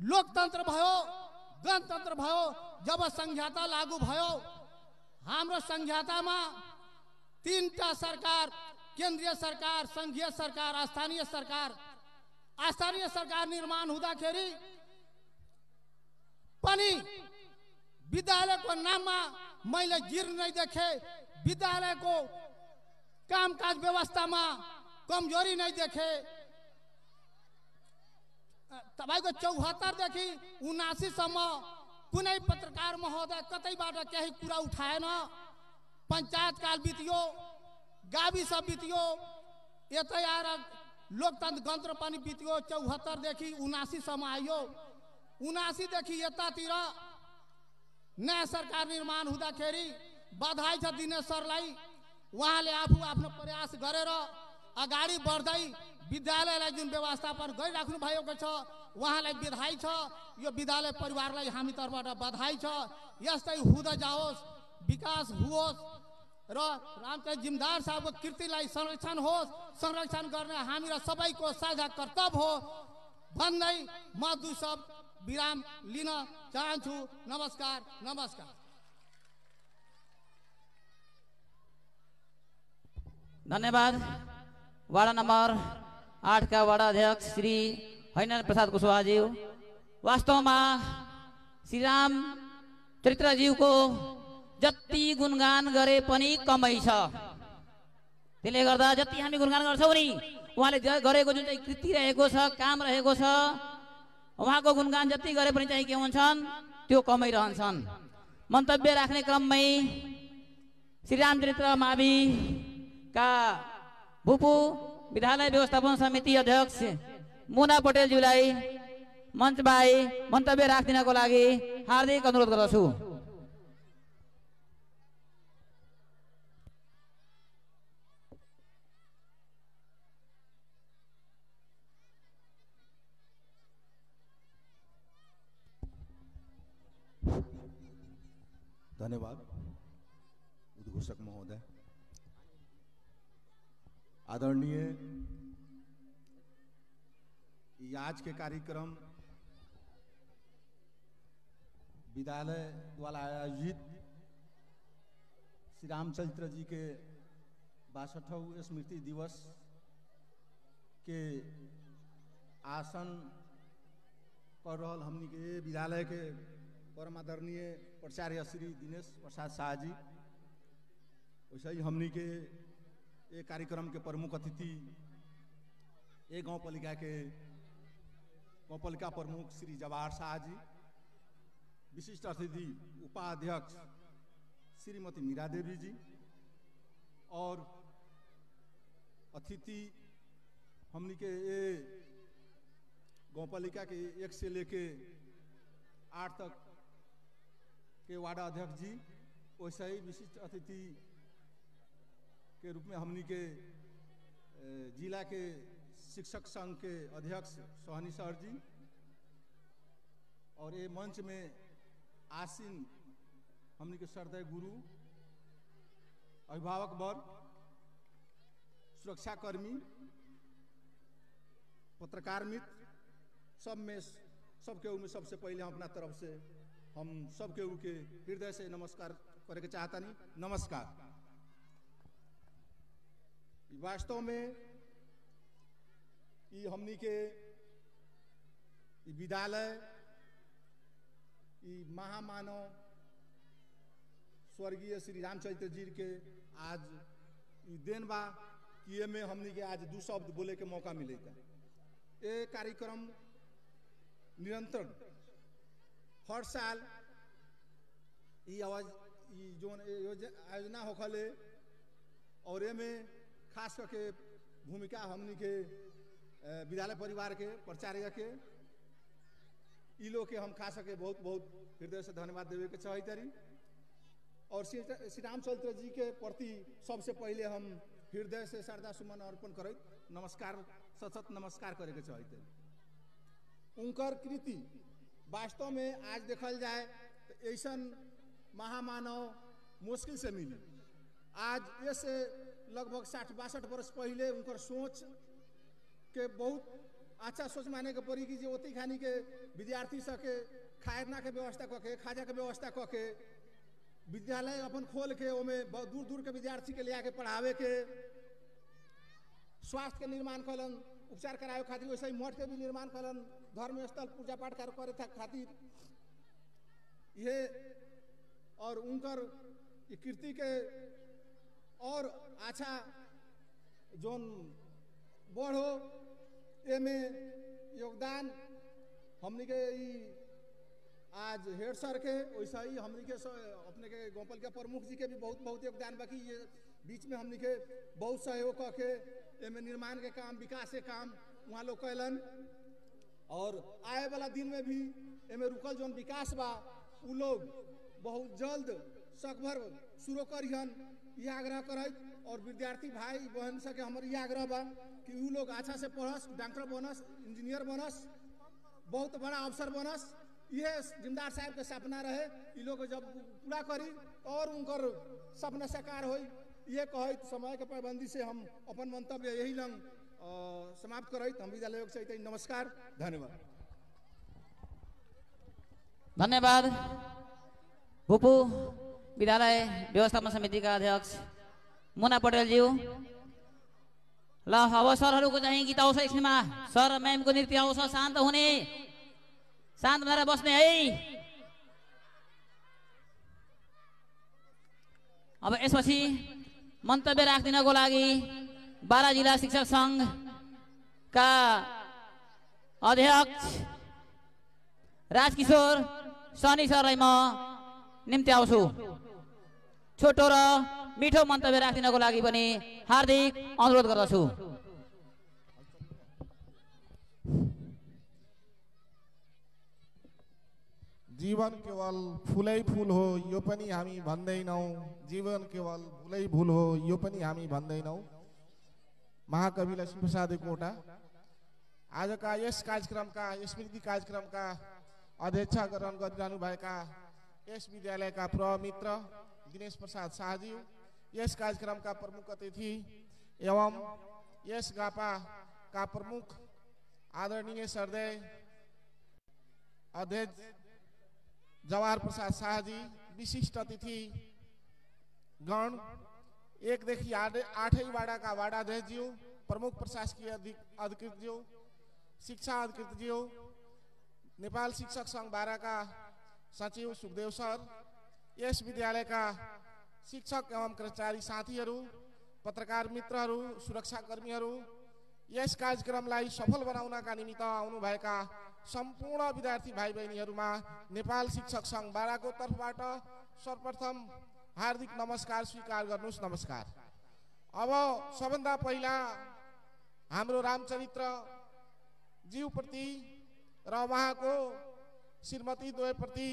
लोकतन्त्र भयो, गणतन्त्र भयो। जब संघीयता लागू भयो, हाम्रो संघीयतामा 3टा सरकार, केन्द्रीय सरकार, संघीय सरकार, स्थानीय सरकार निर्माण हुँदाखेरि पनि विद्यालयको नाममा मैले जीर्ण नै देखे, विद्यालयको कामकाज व्यवस्थामा कमजोरी नै देखे। तपाईको 74 देखि 79 सम्म कुनै पत्रकार महोदय कतैबाट केही कुरा उठाएन। पञ्चायत काल बित्यो, गाविस बित्यो, यतै आएर लोकतन्त्र गणतन्त्र पनि बित्यो। 74 देखि 79 सम्म आयो। 79 देखि यतातिर नयाँ सरकार निर्माण हुँदाखेरि बधाई छ दिनेश सरलाई। उहाँले आफ्नो प्रयास गरेर अगाडि बढ्दै विद्यालयलाई जुन व्यवस्थापन गरिराख्नु भएको छ उहाँलाई बधाई छ। यो विद्यालय परिवारलाई हामी तर्फबाट बधाई छ। यस्तै हुँदै जाओस्, विकास होस् र रामचन्द्र जिम्मेदार साहबको कीर्तिलाई संरक्षण होस्। संरक्षण गर्ने हामी र सबैको साझा कर्तव्य हो भन्दै म 2 शब्द विराम लिन चाहन्छु। नमस्कार, नमस्कार। धन्यवाद। वार्ड नम्बर 8 का वार्ड अध्यक्ष श्री हैनर प्रसाद कुशवाहाज्यू। वास्तवमा श्री राम चरित्रज्यूको जति गुणगान गरे पनि कमै छ। त्यसले गर्दा जति हामी गुणगान गर्छौँ नि उहाँले गरेको जुन चाहिँ कृति रहेको छ, काम रहेको छ, उहाँको गुणगान जति गरे पनि चाहिँ के हुन्छन् त्यो कमै रहन्छन्। मन्तव्य राख्ने क्रममै श्री रामचरित्र मावि का भूपू विद्यालय व्यवस्थापन समिति अध्यक्ष मुना पटेलज्यूलाई मञ्चमा मन्तव्य राखिदिनको लागि हार्दिक अनुरोध गर्दछु। धन्यवाद उद्घोषक महोदय। आदरणीय आज के कार्यक्रम विद्यालय द्वारा आयोजित श्री रामचरित्र जी के 62वें स्मृति दिवस के आसन कर रहल हमनी के विद्यालय के परम आदरणीय प्राचार्य श्री दिनेश प्रसाद शाह जी, वैसे ही हमनी के ये कार्यक्रम के प्रमुख अतिथि एक गांव पालिका प्रमुख श्री जवाहर शाह जी, विशिष्ट अतिथि उपाध्यक्ष श्रीमती मीरा देवी जी और अतिथि हमनी के ये गांव पालिका के 1 से लेके 8 तक के वार्ड अध्यक्ष जी, वैसे ही विशिष्ट अतिथि के रूप में हमनी के जिला के शिक्षक संघ के अध्यक्ष सोहनी सर जी और ये मंच में आसीन हमनी के श्रद्धेय गुरु, अभिभावक वर्ग, सुरक्षाकर्मी, पत्रकार मित्र, सबके में सबसे पहले हम अपना तरफ से हम सबके के हृदय से नमस्कार करे के चाहता नहीं। नमस्कार। वास्तव में ये हमनी के विद्यालय महामानव स्वर्गीय श्री रामचरित्र जी के आज देन बा कि ये में हमनी के आज 2 शब्द बोले के मौका मिलेगा। ये कार्यक्रम निरंतर हर साल जो आयोजना होखले और ये में खास करके भूमिका हमनी के विद्यालय परिवार के प्राचार्य के ई लोग के हम खास करके बहुत बहुत हृदय से धन्यवाद देवे के चाहतरी और श्री रामचरित्र जी के प्रति सबसे पहले हम हृदय से श्रद्धा सुमन अर्पण करे नमस्कार सतत नमस्कार करे के चाहते। उनकर कृति वास्तव में आज देखल जाए तो ऐसा महामानव मुश्किल से मिली। आज ऐसे लगभग 60-62 वर्ष पहले उनकर सोच के बहुत अच्छा सोच माने के पड़ी कि ओती खानी के विद्यार्थी सके खाना के व्यवस्था करके खाजा के व्यवस्था करके विद्यालय अपन खोल के ओमे दूर दूर के विद्यार्थी के लिया के पढ़ावे के स्वास्थ्य के निर्माण कलन उपचार करावे खातिर, वैसे ही मठ के भी निर्माण कलन धर्म स्थल पूजा पाठ करे खातिर ये और उनकर कीर्ति के और अच्छा जोन बढ़ो एमे योगदान हमनी के आज हेड सर के वैसा ही हमनी के अपने के गोपाल के प्रमुख जी के भी बहुत बहुत योगदान बाकी ये बीच में हमनी के बहुत सहयोग करके एमे निर्माण के काम विकास के काम वहाँ लोग कैलन और आए वाला दिन में भी एमे रुकल जोन विकास बा उ लोग बहुत जल्द सकभर शुरू करियन ये आग्रह करे और विद्यार्थी भाई बहन सके हमारे ये आग्रह बा कि उ लोग अच्छा से पढ़स, डॉक्टर बनस, इंजीनियर बनस, बहुत बड़ा अफसर बनस। ये जिम्मेदार साहब के सपना रहे ये लोग जब पूरा करी और उनकर सपना साकार हो ये कहे समय के पाबंदी से हम अपन मंतव्य यही लंग समाप्त करे। हम विद्यालय से नमस्कार धन्यवाद। धन्यवाद। भूपू विद्यालय व्यवस्थापन समिति का अध्यक्ष मुना पटेल जी ल अब सरहरूको चाहिँ गीत आउँछ एकछिनमा। सर म्यामको नृत्य आउँछ, शान्त हुने, शान्त भएर बस्ने है। अब यसपछि मन्तव्य राखिदिनको लागि बारा जिल्ला शिक्षक संघका अध्यक्ष राजकिशोर सनी सरलाई म निम्ति आउँछु। छोटो र मिठो मन्तव्य राख्दिनको लागि पनि हार्दिक अनुरोध गर्दछु। जीवन केवल फुलै फुल हो यो पनि हामी भन्दैनौं, जीवन केवल फुलै फुल हो यो पनि हामी भन्दैनौं। महाकवि लक्ष्मीप्रसाद देवकोटा आजका यस कार्यक्रमका स्मृति कार्यक्रमका अध्यक्ष ग्रहण गरिरहनु भएका यस विद्यालयका प्रमित्र दिनेश प्रसाद शाहज्यू, यस कार्यक्रमका प्रमुख अतिथि एवं यस गापाका प्रमुख आदरणीय श्रद्धेय अध्यक्ष जवाहर प्रसाद शाहजी, विशिष्ट अतिथि गण 1 देखि 8 वाडाका वाडाध्यक्षज्यू, प्रमुख प्रशासकीय अधिकृतज्यू, शिक्षा अधिकृतज्यू, नेपाल शिक्षक संघ बाराका सचिव सुखदेव सर, यस विद्यालयका शिक्षक एवं कर्मचारी साथीहरू, पत्रकार मित्रहरू, सुरक्षाकर्मीहरू, यस कार्यक्रमलाई सफल बनाउनका निमित्त आउनुभएका सम्पूर्ण विद्यार्थी भाइ बहिनीहरूमा नेपाल शिक्षक संघ बाराको तर्फबाट सर्वप्रथम हार्दिक नमस्कार स्वीकार गर्नुहोस्। नमस्कार। अब सबभन्दा पहिला हाम्रो रामचरित्र ज्यूप्रति र उहाँको श्रीमती द्वयप्रति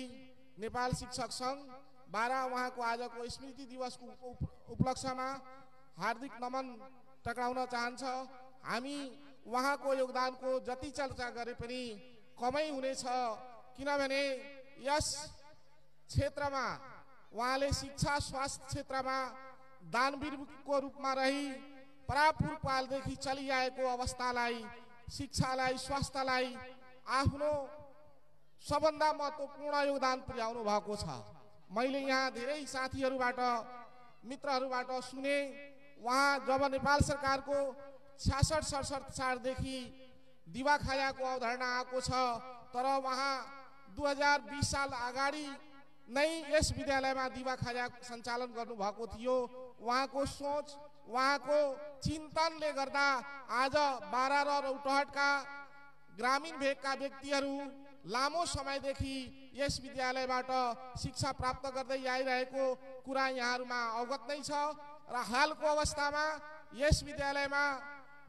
नेपाल शिक्षक संघ बारा उहाँको आजको स्मृति दिवसको उपलक्ष्यमा हार्दिक नमन टक्राउन चाहन्छ। हामी उहाँको योगदानको जति चर्चा गरे पनि कमै हुनेछ, किनभने यस क्षेत्रमा उहाँले शिक्षा स्वास्थ्य क्षेत्रमा दानवीरको रूपमा रही परापूर्व कालदेखि चलिआएको अवस्थालाई, शिक्षालाई, स्वास्थ्यलाई आफ्नो सबभन्दा महत्त्वपूर्ण योगदान पुर्याउनु भएको छ। मैले यहाँ धेरै साथीहरूबाट मित्रहरूबाट सुने, उहाँ जब नेपाल सरकारको 66-67 सालदेखि दिवाखायाको अवधारणा आएको छ, तर उहाँ 2020 साल अगाडि नै यस विद्यालयमा दिवाखाया सञ्चालन गर्नुभएको थियो। उहाँको सोच, उहाँको चिन्तनले गर्दा आज बारा र रौतहटका ग्रामीण भेगका व्यक्तिहरू लामो समयदेखि यस विद्यालयबाट शिक्षा प्राप्त गर्दै आइरहेको कुरा यहाँहरूमा अवगत नै छ। र हालको अवस्थामा यस विद्यालयमा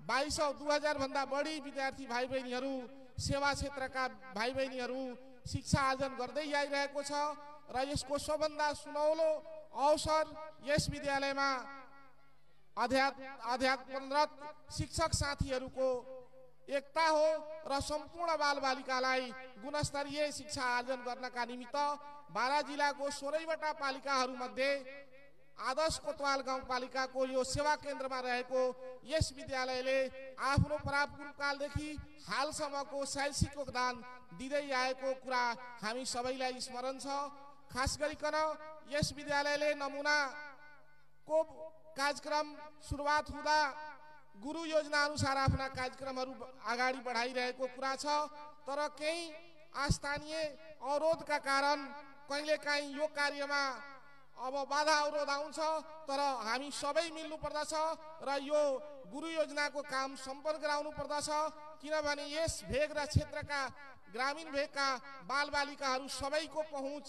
2200-2000 भन्दा बढी विद्यार्थी भाइ बहिनीहरू, सेवा क्षेत्रका भाइ बहिनीहरू शिक्षा आर्जन गर्दै आइरहेको छ। र यसको सबभन्दा सुनौलो अवसर यस विद्यालयमा अध्यात्मरत शिक्षक साथीहरूको एकता हो र सम्पूर्ण बालबालिकालाई गुणस्तरीय शिक्षा आर्जन गर्नका निमित्त बारा जिल्लाको 16वटा पालिकाहरूमध्ये आदर्श कोतवाल गाउँपालिकाको यो सेवा केन्द्रमा रहेको यस विद्यालयले आफ्नो परापूर्व कालदेखि हालसम्मको शैक्षिक योगदान दिँदै आएको कुरा हामी सबैलाई स्मरण छ। खास गरिकन यस विद्यालयले नमुनाको कार्यक्रम सुरुवात हुँदा गुरु योजना अनुसार आफ्ना कार्यक्रमहरू अगाडि बढाइरहेको कुरा छ, तर केही स्थानीय अवरोधका कारण कहिलेकाहीँ यो कार्यमा अब बाधा अवरोध आउँछ। तर हामी सबै मिल्नु पर्दछ र यो गुरु योजनाको काम सम्पन्न गराउनु पर्दछ, किनभने यस भेग र क्षेत्रका ग्रामीण भेगका बालबालिकाहरू सबैको पहुँच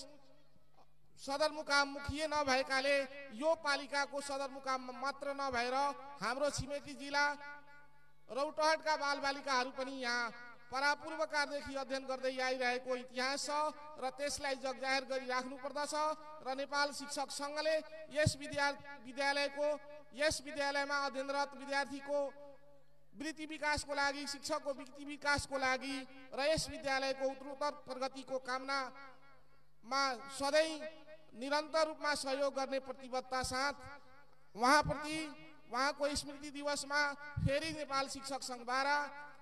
सदरमुकाम मुखिया नभएकाले यो पालिकाको सदरमुकाम मात्र नभएर हाम्रो छिमेकी जिल्ला रौतहटका बालबालिकाहरू पनि यहाँ परापूर्वकालदेखि अध्ययन गर्दै आइरहेको इतिहास छ र त्यसलाई जगजाहेर गरिराख्नु पर्दछ। र नेपाल शिक्षक सङ्घले यस विद्यालयमा अध्ययनरत विद्यार्थीको वृत्ति विकासको लागि, शिक्षकको वृत्ति विकासको लागि र यस विद्यालयको उत्तरोत्तर प्रगतिको कामनामा सधैँ निरन्तर रूपमा सहयोग गर्ने प्रतिबद्धता साथ उहाँप्रति उहाँको स्मृति दिवसमा फेरि नेपाल शिक्षक संघ बारा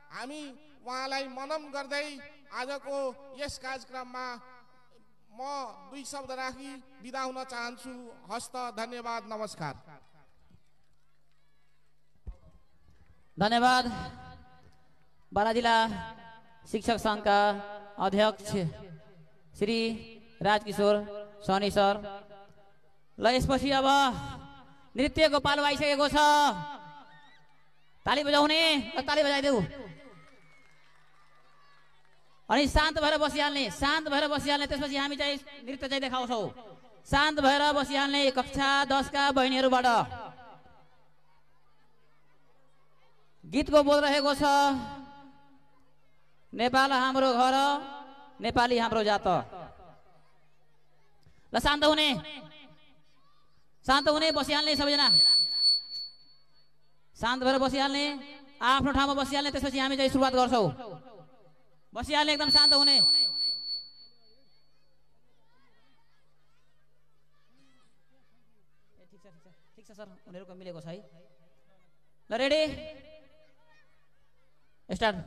हामी उहाँलाई मनन गर्दै आजको यस कार्यक्रममा म 2 शब्द राखी बिदा हुन चाहन्छु। हस्त, धन्यवाद, नमस्कार। धन्यवाद। बारा जिल्ला शिक्षक संघका अध्यक्ष श्री राजकिशोर सोनी सर। ल यसपछि अब नृत्यको पालो आइसकेको छ। ताली बजाउने, ताली बजाइदेऊ। अनि शान्त भएर बसिहाल्ने, शान्त भएर बसिहाल्ने। त्यसपछि हामी चाहिँ नृत्य चाहिँ देखाउँछौँ। शान्त भएर बसिहाल्ने कक्षा 10 का बहिनीहरूबाट गीतको बोल रहेको छ। नेपाल हाम्रो घर, नेपाली हाम्रो जात। ल शान्त हुने, शान्त हुने, बसिहाल्ने सबैजना। शान्त भएर बसिहाल्ने, आफ्नो ठाउँमा बसिहाल्ने। त्यसपछि हामी चाहिँ सुरुवात गर्छौँ। बसिहाल्ने, एकदम शान्त हुने। ठिक छ सर, उनीहरुको मिलेको छ है। ल रेडी स्टार्ट।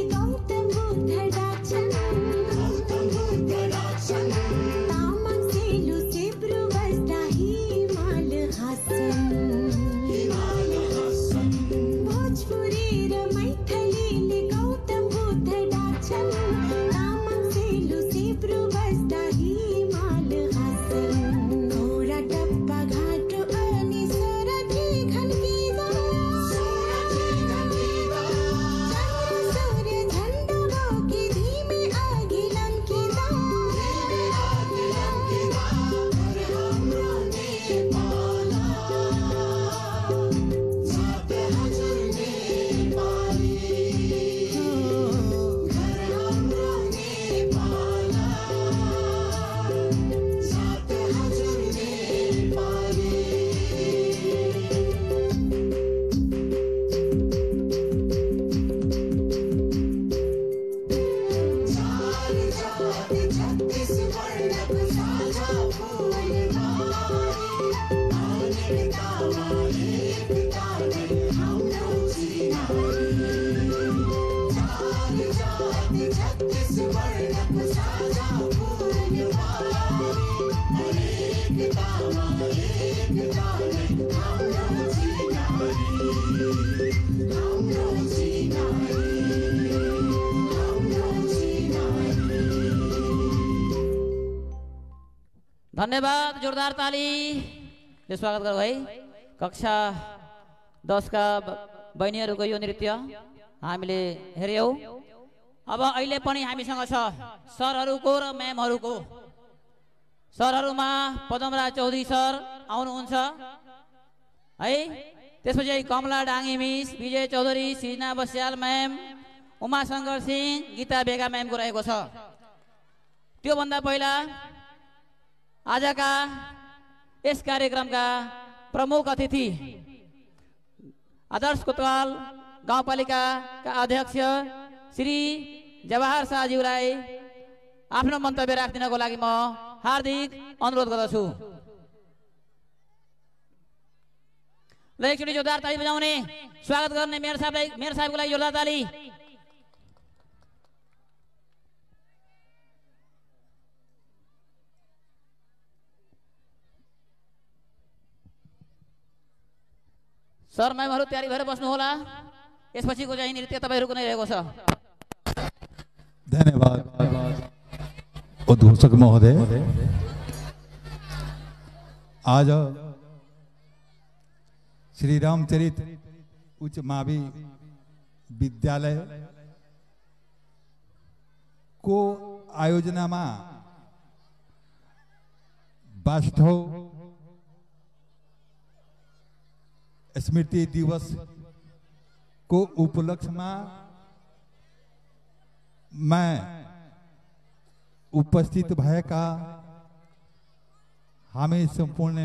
गौतम बुद्ध धन्यवाद, जोरदार ताली ले स्वागत गरौँ है। कक्षा 10 का बहिनीहरूको यो नृत्य हामीले हेर्यौं। अब अहिले पनि हामीसँग छ सरहरूको र म्यामहरूको। सरहरूमा पदमराज चौधरी सर आउनुहुन्छ है। त्यसपछि कमला डाङ्गी मिस, विजय चौधरी, सृजना बस्याल म्याम, उमा शङ्कर सिंह, गीता बेगा म्यामको रहेको छ। त्योभन्दा पहिला आजका यस कार्यक्रमका प्रमुख अतिथि आदर्श कोतवाल गाउँपालिकाका अध्यक्ष श्री जवाहर शाहज्यूलाई आफ्नो मन्तव्य राखिदिनको लागि म हार्दिक अनुरोध गर्दछु। ल एकचोटि जोरदार ताली बजाउने, स्वागत गर्ने मेयर साहबको लागि जोरदार ताली। सर म्यामहरू तयारी भएर बस्नु होला। यसपछिको चाहिँ नृत्य तपाईहरुको नै रहेको छ। धन्यवाद उद्घोषक महोदय। आज श्री रामचरित उच्च मावी विद्यालय को आयोजनामा वास्तव स्मृति दिवस को उपलक्ष्य में मैं उपस्थित भएका हामी संपूर्ण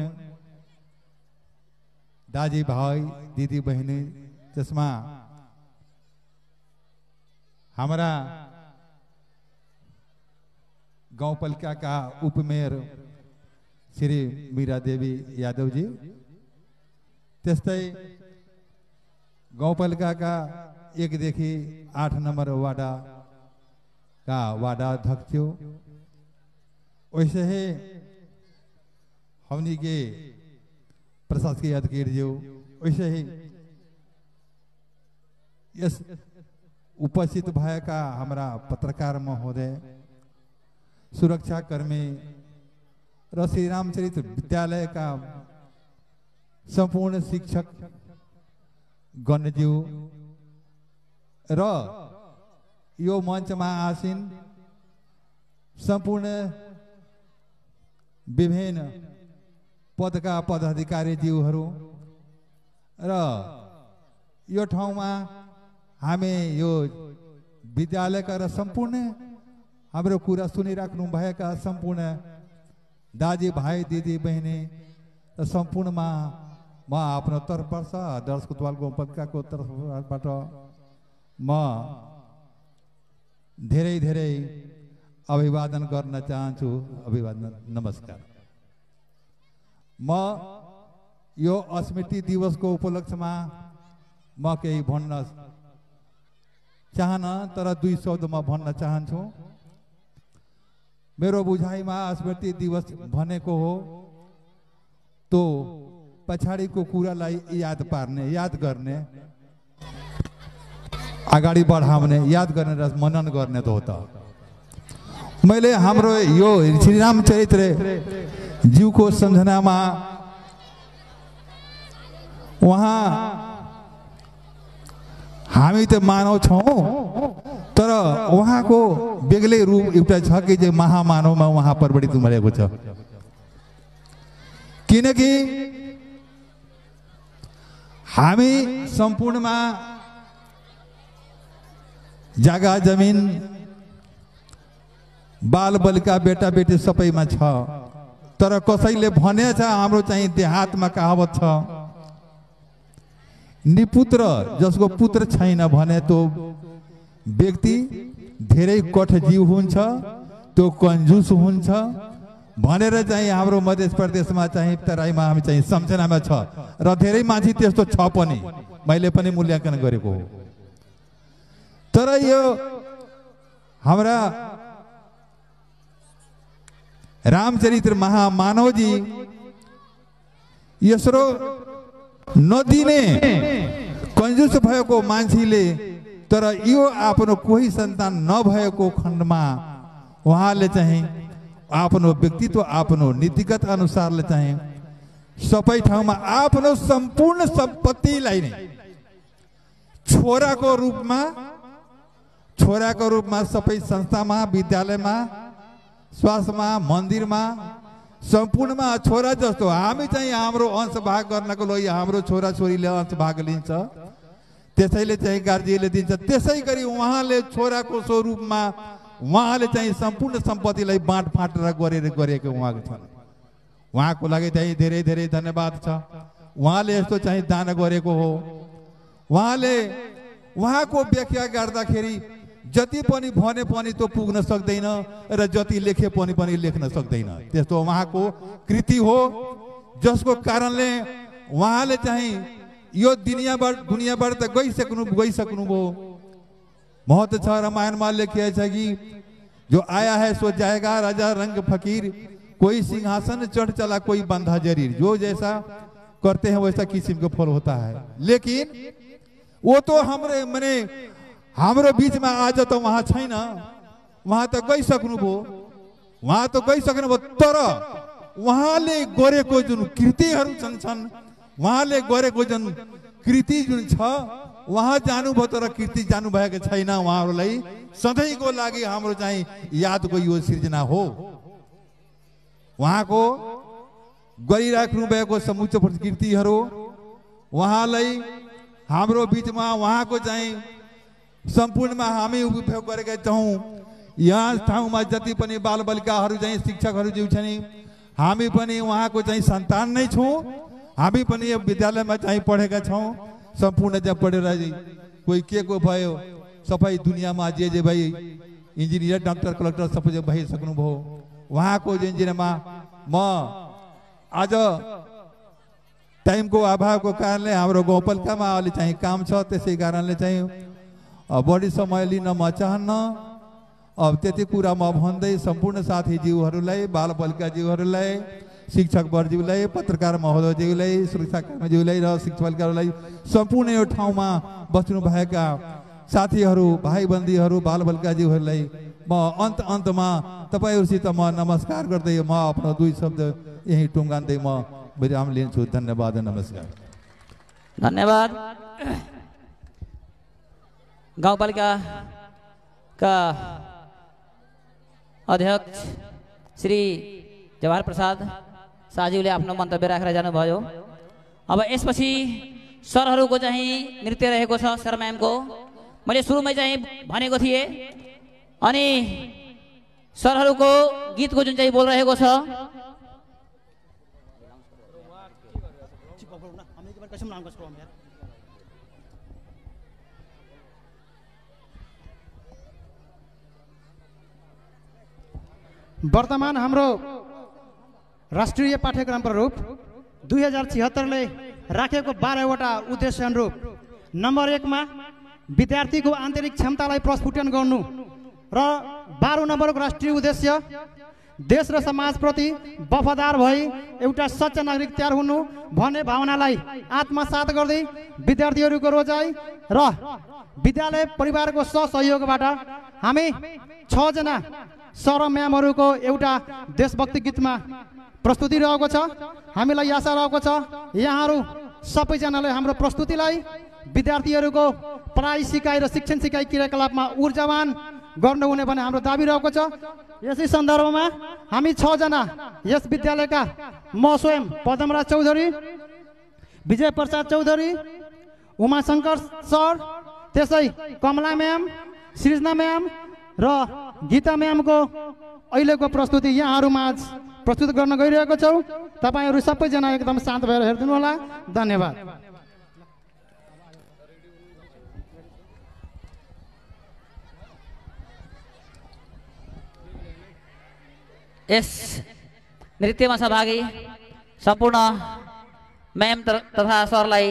दाजी भाई दीदी बहनी जसमा हमारा गाउँपालिका का उपमेयर श्री मीरा देवी यादव जी, त्यस्तै गाउँपालिका का 1 देखि 8 नंबर वार्डा का वार्डा अध्यक्ष, वैसे ही हमनी के प्रशासकीय अधिकारी जो, वैसे ही यस उपस्थित भएका हमारा पत्रकार महोदय, सुरक्षा कर्मी र श्री रामचरित विद्यालय का संपूर्ण शिक्षक गणज्यू र यो मंच में आसीन संपूर्ण विभिन्न पद का पदाधिकारी ज्यूहरू र यो ठाउँमा हामी यो विद्यालयका र संपूर्ण हाम्रो कुरा सुनिराख्नु भएका संपूर्ण दाजी भाई दिदी बहिनी र सम्पूर्णमा म आफ्नो तर्फबाट आदर्श कोतवाल गाउँपालिकाको तर्फबाट म धेरै धेरै अभिवादन गर्न चाहन्छु। अभिवादन, नमस्कार। म यो स्मृति दिवसको उपलक्ष्यमा म केही भन्न चाहन, तर 2 शब्दमा भन्न चाहन्छु। मेरो बुझाइमा स्मृति दिवस भनेको हो तो पछाडीको कुरालाई याद पार्ने, याद गर्ने, अगाडि बढाउने, याद गर्ने र मनन गर्ने तो होता। मैले हाम्रो यो श्री रामचरित्र ज्यूको सम्झनामा उहाँ हामी त मानव छौं, तर उहाँको बेग्लै रूप एउटा छ कि जे महामानवमा उहाँ परिवर्तित भएको छ। किनकि हामी सम्पूर्णमा जग्गा जमिन बाल बालिका बेटा बेटी सबैमा छ, तर कसैले भने छ हाम्रो चाहिँ देहातमा कहावत छ, निपुत्र जसको पुत्र छैन भने तो व्यक्ति धेरै कठ जीव हुन्छ, त्यो कंजूस हुन्छ भनेर चाहिँ हाम्रो मध्य प्रदेशमा चाहिँ तराईमा हामी चाहिँ सम्झनामा छ र धेरै मान्छे त्यस्तो छ पनि, मैले पनि मूल्याङ्कन गरेको हो। तर यो हाम्रा रामचरित्र महामानवजी यसरो नदिने कन्जुस भएको मान्छेले तर यो आफ्नो कोही सन्तान नभएको खण्डमा उहाँले चाहिँ आफ्नो व्यक्तित्व आफ्नो नीतिगत अनुसारले चाहिँ सबै ठाउँमा आफ्नो सम्पूर्ण सम्पत्तिलाई नै छोराको रूपमा सबै संस्थामा विद्यालयमा स्वास्थ्यमा मन्दिरमा सम्पूर्णमा छोरा जस्तो हामी चाहिँ हाम्रो अंश भाग गर्नको लागि हाम्रो छोरा छोरीले अंश भाग लिन्छ त्यसैले चाहिँ गार्जियनले दिन्छ त्यसै गरी उहाँले छोराको स्वरूपमा उहाँले चाहिँ सम्पूर्ण सम्पत्तिलाई बाँडफाँड गरेको उहाँको छन् उहाँको लागि चाहिँ धेरै धेरै धन्यवाद छ उहाँले यस्तो चाहिँ दान गरेको हो उहाँले उहाँको व्याख्या गर्दाखेरि जति पनि भने पनि त्यो पुग्न सक्दैन र जति लेखे पनि लेख्न सक्दैन त्यस्तो उहाँको कृति हो जसको कारणले उहाँले चाहिँ यो दुनियाबाट त गइसक्नु भयो महत्व छ रामायणमा लेखिएको छ कि जो आया है सो जाएगा राजा रंग फकीर कोई सिंहासन चढ़ चला कोई बंधा जरीर जो जैसा करते हैं वैसा किस्म का फल होता है लेकिन वो तो हाम्रो बीचमा आज त उहाँ छैन उहाँ त गइसक्नु भयो तर उहाँले गरेको जुन कृतिहरू छन् उहाँले गरेको जुन कृति जुन छ उहाँ जानुभयो तर कृति जानु भएको छैन उहाँहरूलाई सधैँको लागि हाम्रो चाहिँ यादको यो सिर्जना हो उहाँको गरिराख्नु भएको समुच्च कृतिहरू उहाँलाई हाम्रो बीचमा उहाँको चाहिँ सम्पूर्णमा हामी उपयोग गरेका छौँ यहाँ ठाउँमा जति पनि बालबालिकाहरू चाहिँ शिक्षकहरू जो छन् हामी पनि उहाँको चाहिँ सन्तान नै छौँ हामी पनि विद्यालयमा चाहिँ पढेका छौँ सम्पूर्ण जब पढेर कोही के को भयो सबै दुनियाँमा जे भाइ इन्जिनियर डाक्टर कलेक्टर सबै भइसक्नु भयो उहाँको इन्जिनियरमा म आज टाइमको अभावको कारणले हाम्रो गाउँपालिकामा अलि चाहिँ काम छ त्यसै कारणले चाहिँ बढी समय लिन म चाहन्न अब त्यति कुरा म भन्दै सम्पूर्ण साथीज्यूहरूलाई बालबालिकाज्यूहरूलाई शिक्षकवर्गज्यूलाई पत्रकार महोदयज्यूलाई सुरक्षाकर्मीज्यूलाई र शिक्षकवर्गहरूलाई सम्पूर्ण यो ठाउँमा बस्नुभएका साथीहरू भाइबन्धीहरू बालबालिकाज्यूहरूलाई म अन्तमा तपाईहरुसित म नमस्कार गर्दै म आफ्नो दुई शब्द यही टुङ्गाउँदै म विराम लिन्छु धन्यवाद नमस्कार धन्यवाद गाउँपालिका का अध्यक्ष श्री जवाहर प्रसाद शाहज्यूले आफ्नो मन्तव्य राखेर जानुभयो अब यसपछि सरहरूको चाहिँ नृत्य रहेको छ सर म्यामको मैले सुरुमै चाहिँ भनेको थिएँ अनि सरहरूको गीतको जुन चाहिँ बोल रहेको छ वर्तमान हाम्रो राष्ट्रिय पाठ्यक्रम प्रारूप 2076 ले राखेको 12वटा उद्देश्य अनुरूप नम्बर 1 मा विद्यार्थीको आन्तरिक क्षमतालाई प्रस्फुटन गर्नु र 12 नम्बरको राष्ट्रिय उद्देश्य देश र समाजप्रति वफादार भई एउटा सच्चा नागरिक तयार हुनु भन्ने भावनालाई आत्मसात गर्दै विद्यार्थीहरूको रोजाइ र विद्यालय परिवारको सहयोगबाट हामी 6 जना सर म्यामहरूको एउटा देशभक्ति गीतमा प्रस्तुति रहेको छ हामीलाई आशा रहेको छ यहाँहरू सबैजनाले हाम्रो प्रस्तुतिलाई विद्यार्थीहरूको पढाइ सिकाइ र शिक्षण सिकाइ क्रियाकलापमा ऊर्जावान गर्नुहुने भन्ने हाम्रो दाबी रहेको छ यसै सन्दर्भमा हामी 6 जना यस विद्यालयका म स्वयं पदमराज चौधरी विजय प्रसाद चौधरी उमाशंकर सर त्यसै कमला म्याम सृजना म्याम र गीता म्यामको अहिलेको प्रस्तुति यहाँहरूमा प्रस्तुत गर्न गइरहेको छौँ तपाईहरु सबैजना एकदम शान्त भएर हेर्दिनु होला धन्यवाद यस नृत्यमा सहभागी सम्पूर्ण म्याम तथा सरलाई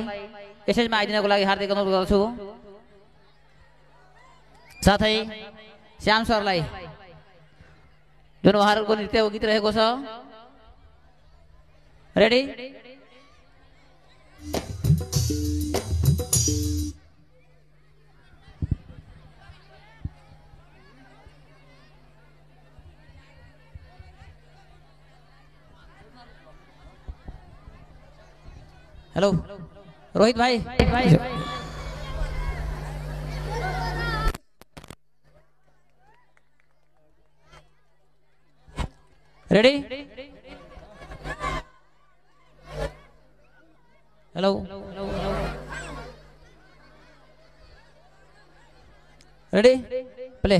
यसैमा आइदिनको लागि हार्दिक अनुरोध गर्छु साथै श्याम सरलाई जुन उहाँहरूको नृत्यको गीत रहेको छ रेडी हेलो रोहित भाई रेडी हेलो रेडी प्ले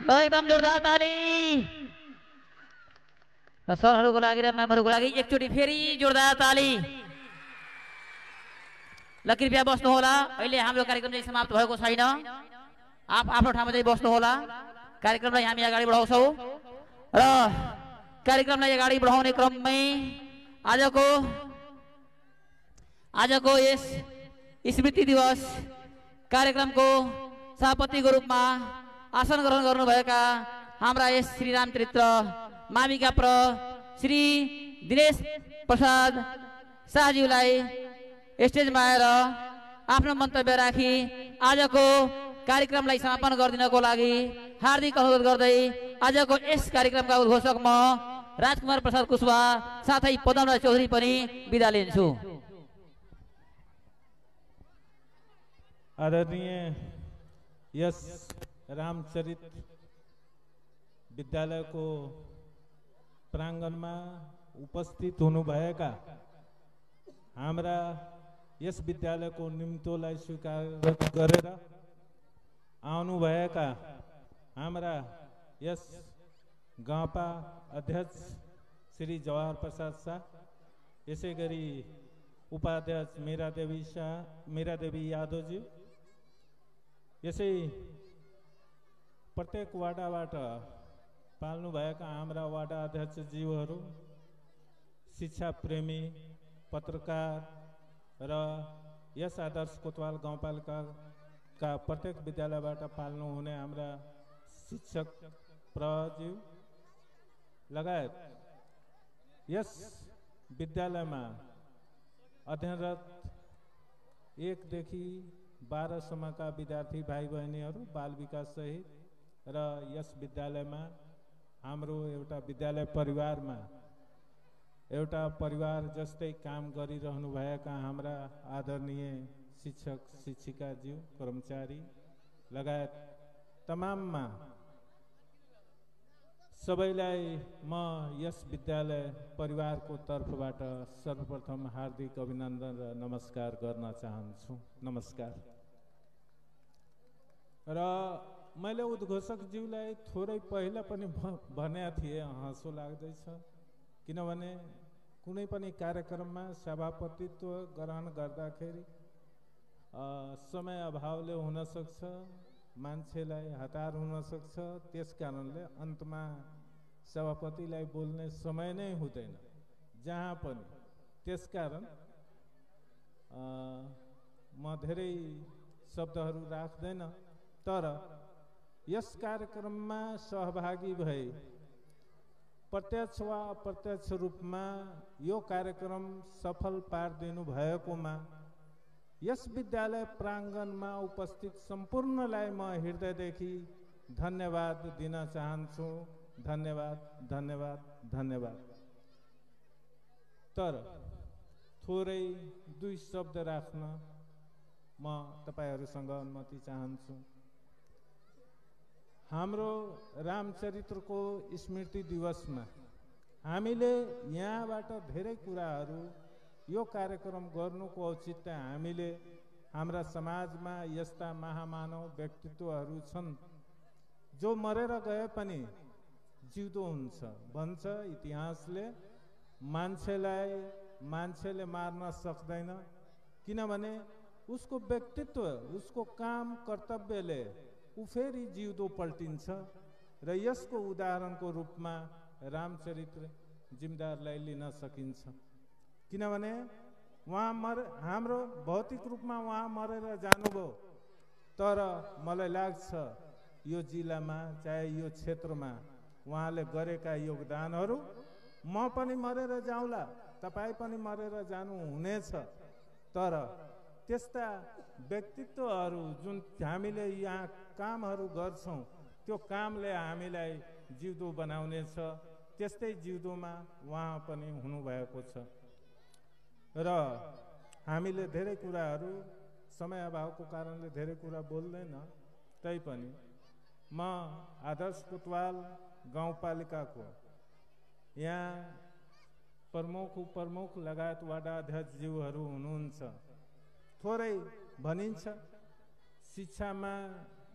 एकदम जोरदार ताली सरहरूको लागि र म्यामहरूको लागि एकचोटि फेरि जोरदार ताली ल कृपया बस्नु होला अहिले हाम्रो कार्यक्रम चाहिँ समाप्त भएको छैन आफ्नो ठाउँमा चाहिँ बस्नु होला कार्यक्रमलाई हामी अगाडि बढाउँछौँ र कार्यक्रमलाई अगाडि बढाउने क्रममै आजको यस स्मृति दिवस कार्यक्रमको सभापतिको रूपमा आसन ग्रहण गर्नुभएका हाम्रा यस श्री रामचरित्र माविका प्र श्री दिनेश प्रसाद शाहज्यूलाई स्टेजमा आएर आफ्नो मन्तव्य राखी आजको कार्यक्रमलाई समापन गरिदिनको लागि हार्दिक अनुरोध गर्दै आजको यस कार्यक्रमका उद्घोषक म राजकुमार प्रसाद कुशवाहा साथै पदमराज चौधरी पनि बिदा लिन्छु। आदरणीय यस रामचरित विद्यालयको प्राङ्गणमा उपस्थित हुनुभएका हाम्रा यस विद्यालयको निम्तोलाई स्वीकार गरेर आउनुभएका हाम्रा यस गाउँपा अध्यक्ष श्री जवाहर प्रसाद शाह यसै गरी उपाध्यक्ष मीरा देवी यादवजी यसै प्रत्येक वाडाबाट पाल्नुभएका हाम्रा वाडा अध्यक्षज्यूहरू शिक्षा प्रेमी पत्रकार र यस आदर्श कोतवाल गाउँपालिकाका प्रत्येक विद्यालयबाट पाल्नुहुने हाम्रा शिक्षक प्रज्यू लगायत यस विद्यालयमा अध्ययनरत 1 देखि 12 सम्मका विद्यार्थी भाइ बहिनीहरू बाल विकास सहित र यस विद्यालयमा हाम्रो एउटा विद्यालय परिवारमा एउटा परिवार जस्तै काम गरिरहनुभएका हाम्रा आदरणीय शिक्षक शिक्षिकाज्यू कर्मचारी लगायत तमाममा सबैलाई म यस विद्यालय परिवारको तर्फबाट सर्वप्रथम हार्दिक अभिनन्दन र नमस्कार गर्न चाहन्छु। नमस्कार। र मैले उद्घोषकज्यूलाई थोरै पहिला पनि भनेको थिएँ, हाँसो लाग्दैछ किनभने कुनै पनि कार्यक्रममा सभापतित्व ग्रहण गर्दाखेरि समय अभावले हुन सक्छ, मान्छेलाई हतार हुन सक्छ, त्यस कारणले अन्तमा सभापतिलाई बोल्ने समय नै हुँदैन जहाँ पनि। त्यसकारण म धेरै शब्दहरू राख्दैन, तर यस कार्यक्रममा सहभागी भई प्रत्यक्ष वा अप्रत्यक्ष रूपमा यो कार्यक्रम सफल पारिदिनु भएकोमा यस विद्यालय प्राङ्गणमा उपस्थित सम्पूर्णलाई म हृदयदेखि धन्यवाद दिन चाहन्छु। धन्यवाद धन्यवाद धन्यवाद। तर थोरै 2 शब्द राख्न म तपाईहरुसँग अनुमति चाहन्छु। हाम्रो रामचरित्रको स्मृति दिवसमा हामीले यहाँबाट धेरै कुराहरू यो कार्यक्रम गर्नुको औचित्य हामीले हाम्रा समाजमा यस्ता महामानव व्यक्तित्वहरू छन् जो मरेर गए पनि जिउँदो हुन्छ भन्छ इतिहासले। मान्छेले मार्न सक्दैन किनभने उसको व्यक्तित्व उसको काम कर्तव्यले ऊ फेरि जिउँदो पल्टिन्छ र यसको उदाहरणको रूपमा रामचरित्र जिम्मेदारलाई लिन सकिन्छ। किनभने हाम्रो भौतिक रूपमा उहाँ मरेर जानुभयो, तर मलाई लाग्छ यो जिल्लामा चाहे यो क्षेत्रमा उहाँले गरेका योगदानहरू म पनि मरेर जाउँला, तपाईँ पनि मरेर जानु हुनेछ, तर त्यस्ता व्यक्तित्वहरू जुन हामीले यहाँ कामहरू गर्छौं त्यो कामले हामीलाई जिउँदो बनाउनेछ। त्यस्तै जिउँदोमा उहाँ पनि हुनुभएको छ र हामीले धेरै कुराहरू समय अभावको कारणले धेरै कुरा बोल्दैन, तैपनि म आदर्श कोतवाल गाउँपालिकाको यहाँ प्रमुख लगायत वाडा अध्यक्षज्यूहरू हुनुहुन्छ। थोरै भनिन्छ शिक्षामा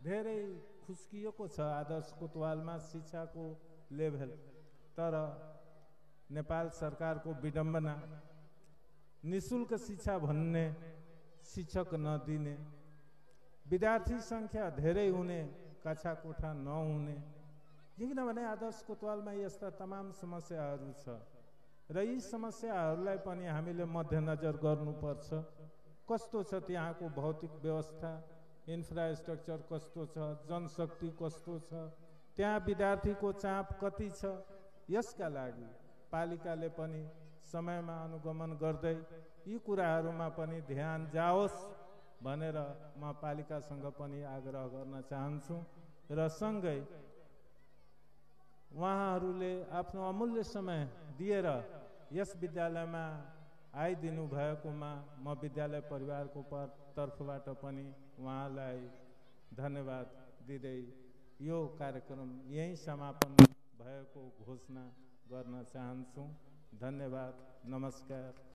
धेरै खुस्किएको छ आदर्श कोतवालमा शिक्षाको लेभल। तर नेपाल सरकारको विडम्बना, निशुल्क शिक्षा भन्ने शिक्षक नदिने, विद्यार्थी संख्या धेरै हुने कक्षा कोठा नहुने, किनभने आदर्श कोतवालमा यस्ता तमाम समस्याहरू छ र यी समस्याहरूलाई पनि हामीले मध्यनजर गर्नुपर्छ। कस्तो छ त्यहाँको भौतिक व्यवस्था, इन्फ्रास्ट्रक्चर कस्तो छ, जनशक्ति कस्तो छ, त्यहाँ विद्यार्थीको चाप कति छ, यसका लागि पालिकाले पनि समयमा अनुगमन गर्दै यी कुराहरूमा पनि ध्यान जाओस् भनेर म पालिकासँग पनि आग्रह गर्न चाहन्छु। र सँगै उहाँहरूले आफ्नो अमूल्य समय दिएर यस विद्यालयमा आइदिनु भएकोमा म विद्यालय परिवारको तर्फबाट पनि उहाँलाई धन्यवाद दिँदै यो कार्यक्रम यही समापन भएको घोषणा गर्न चाहन्छु। धन्यवाद, नमस्कार।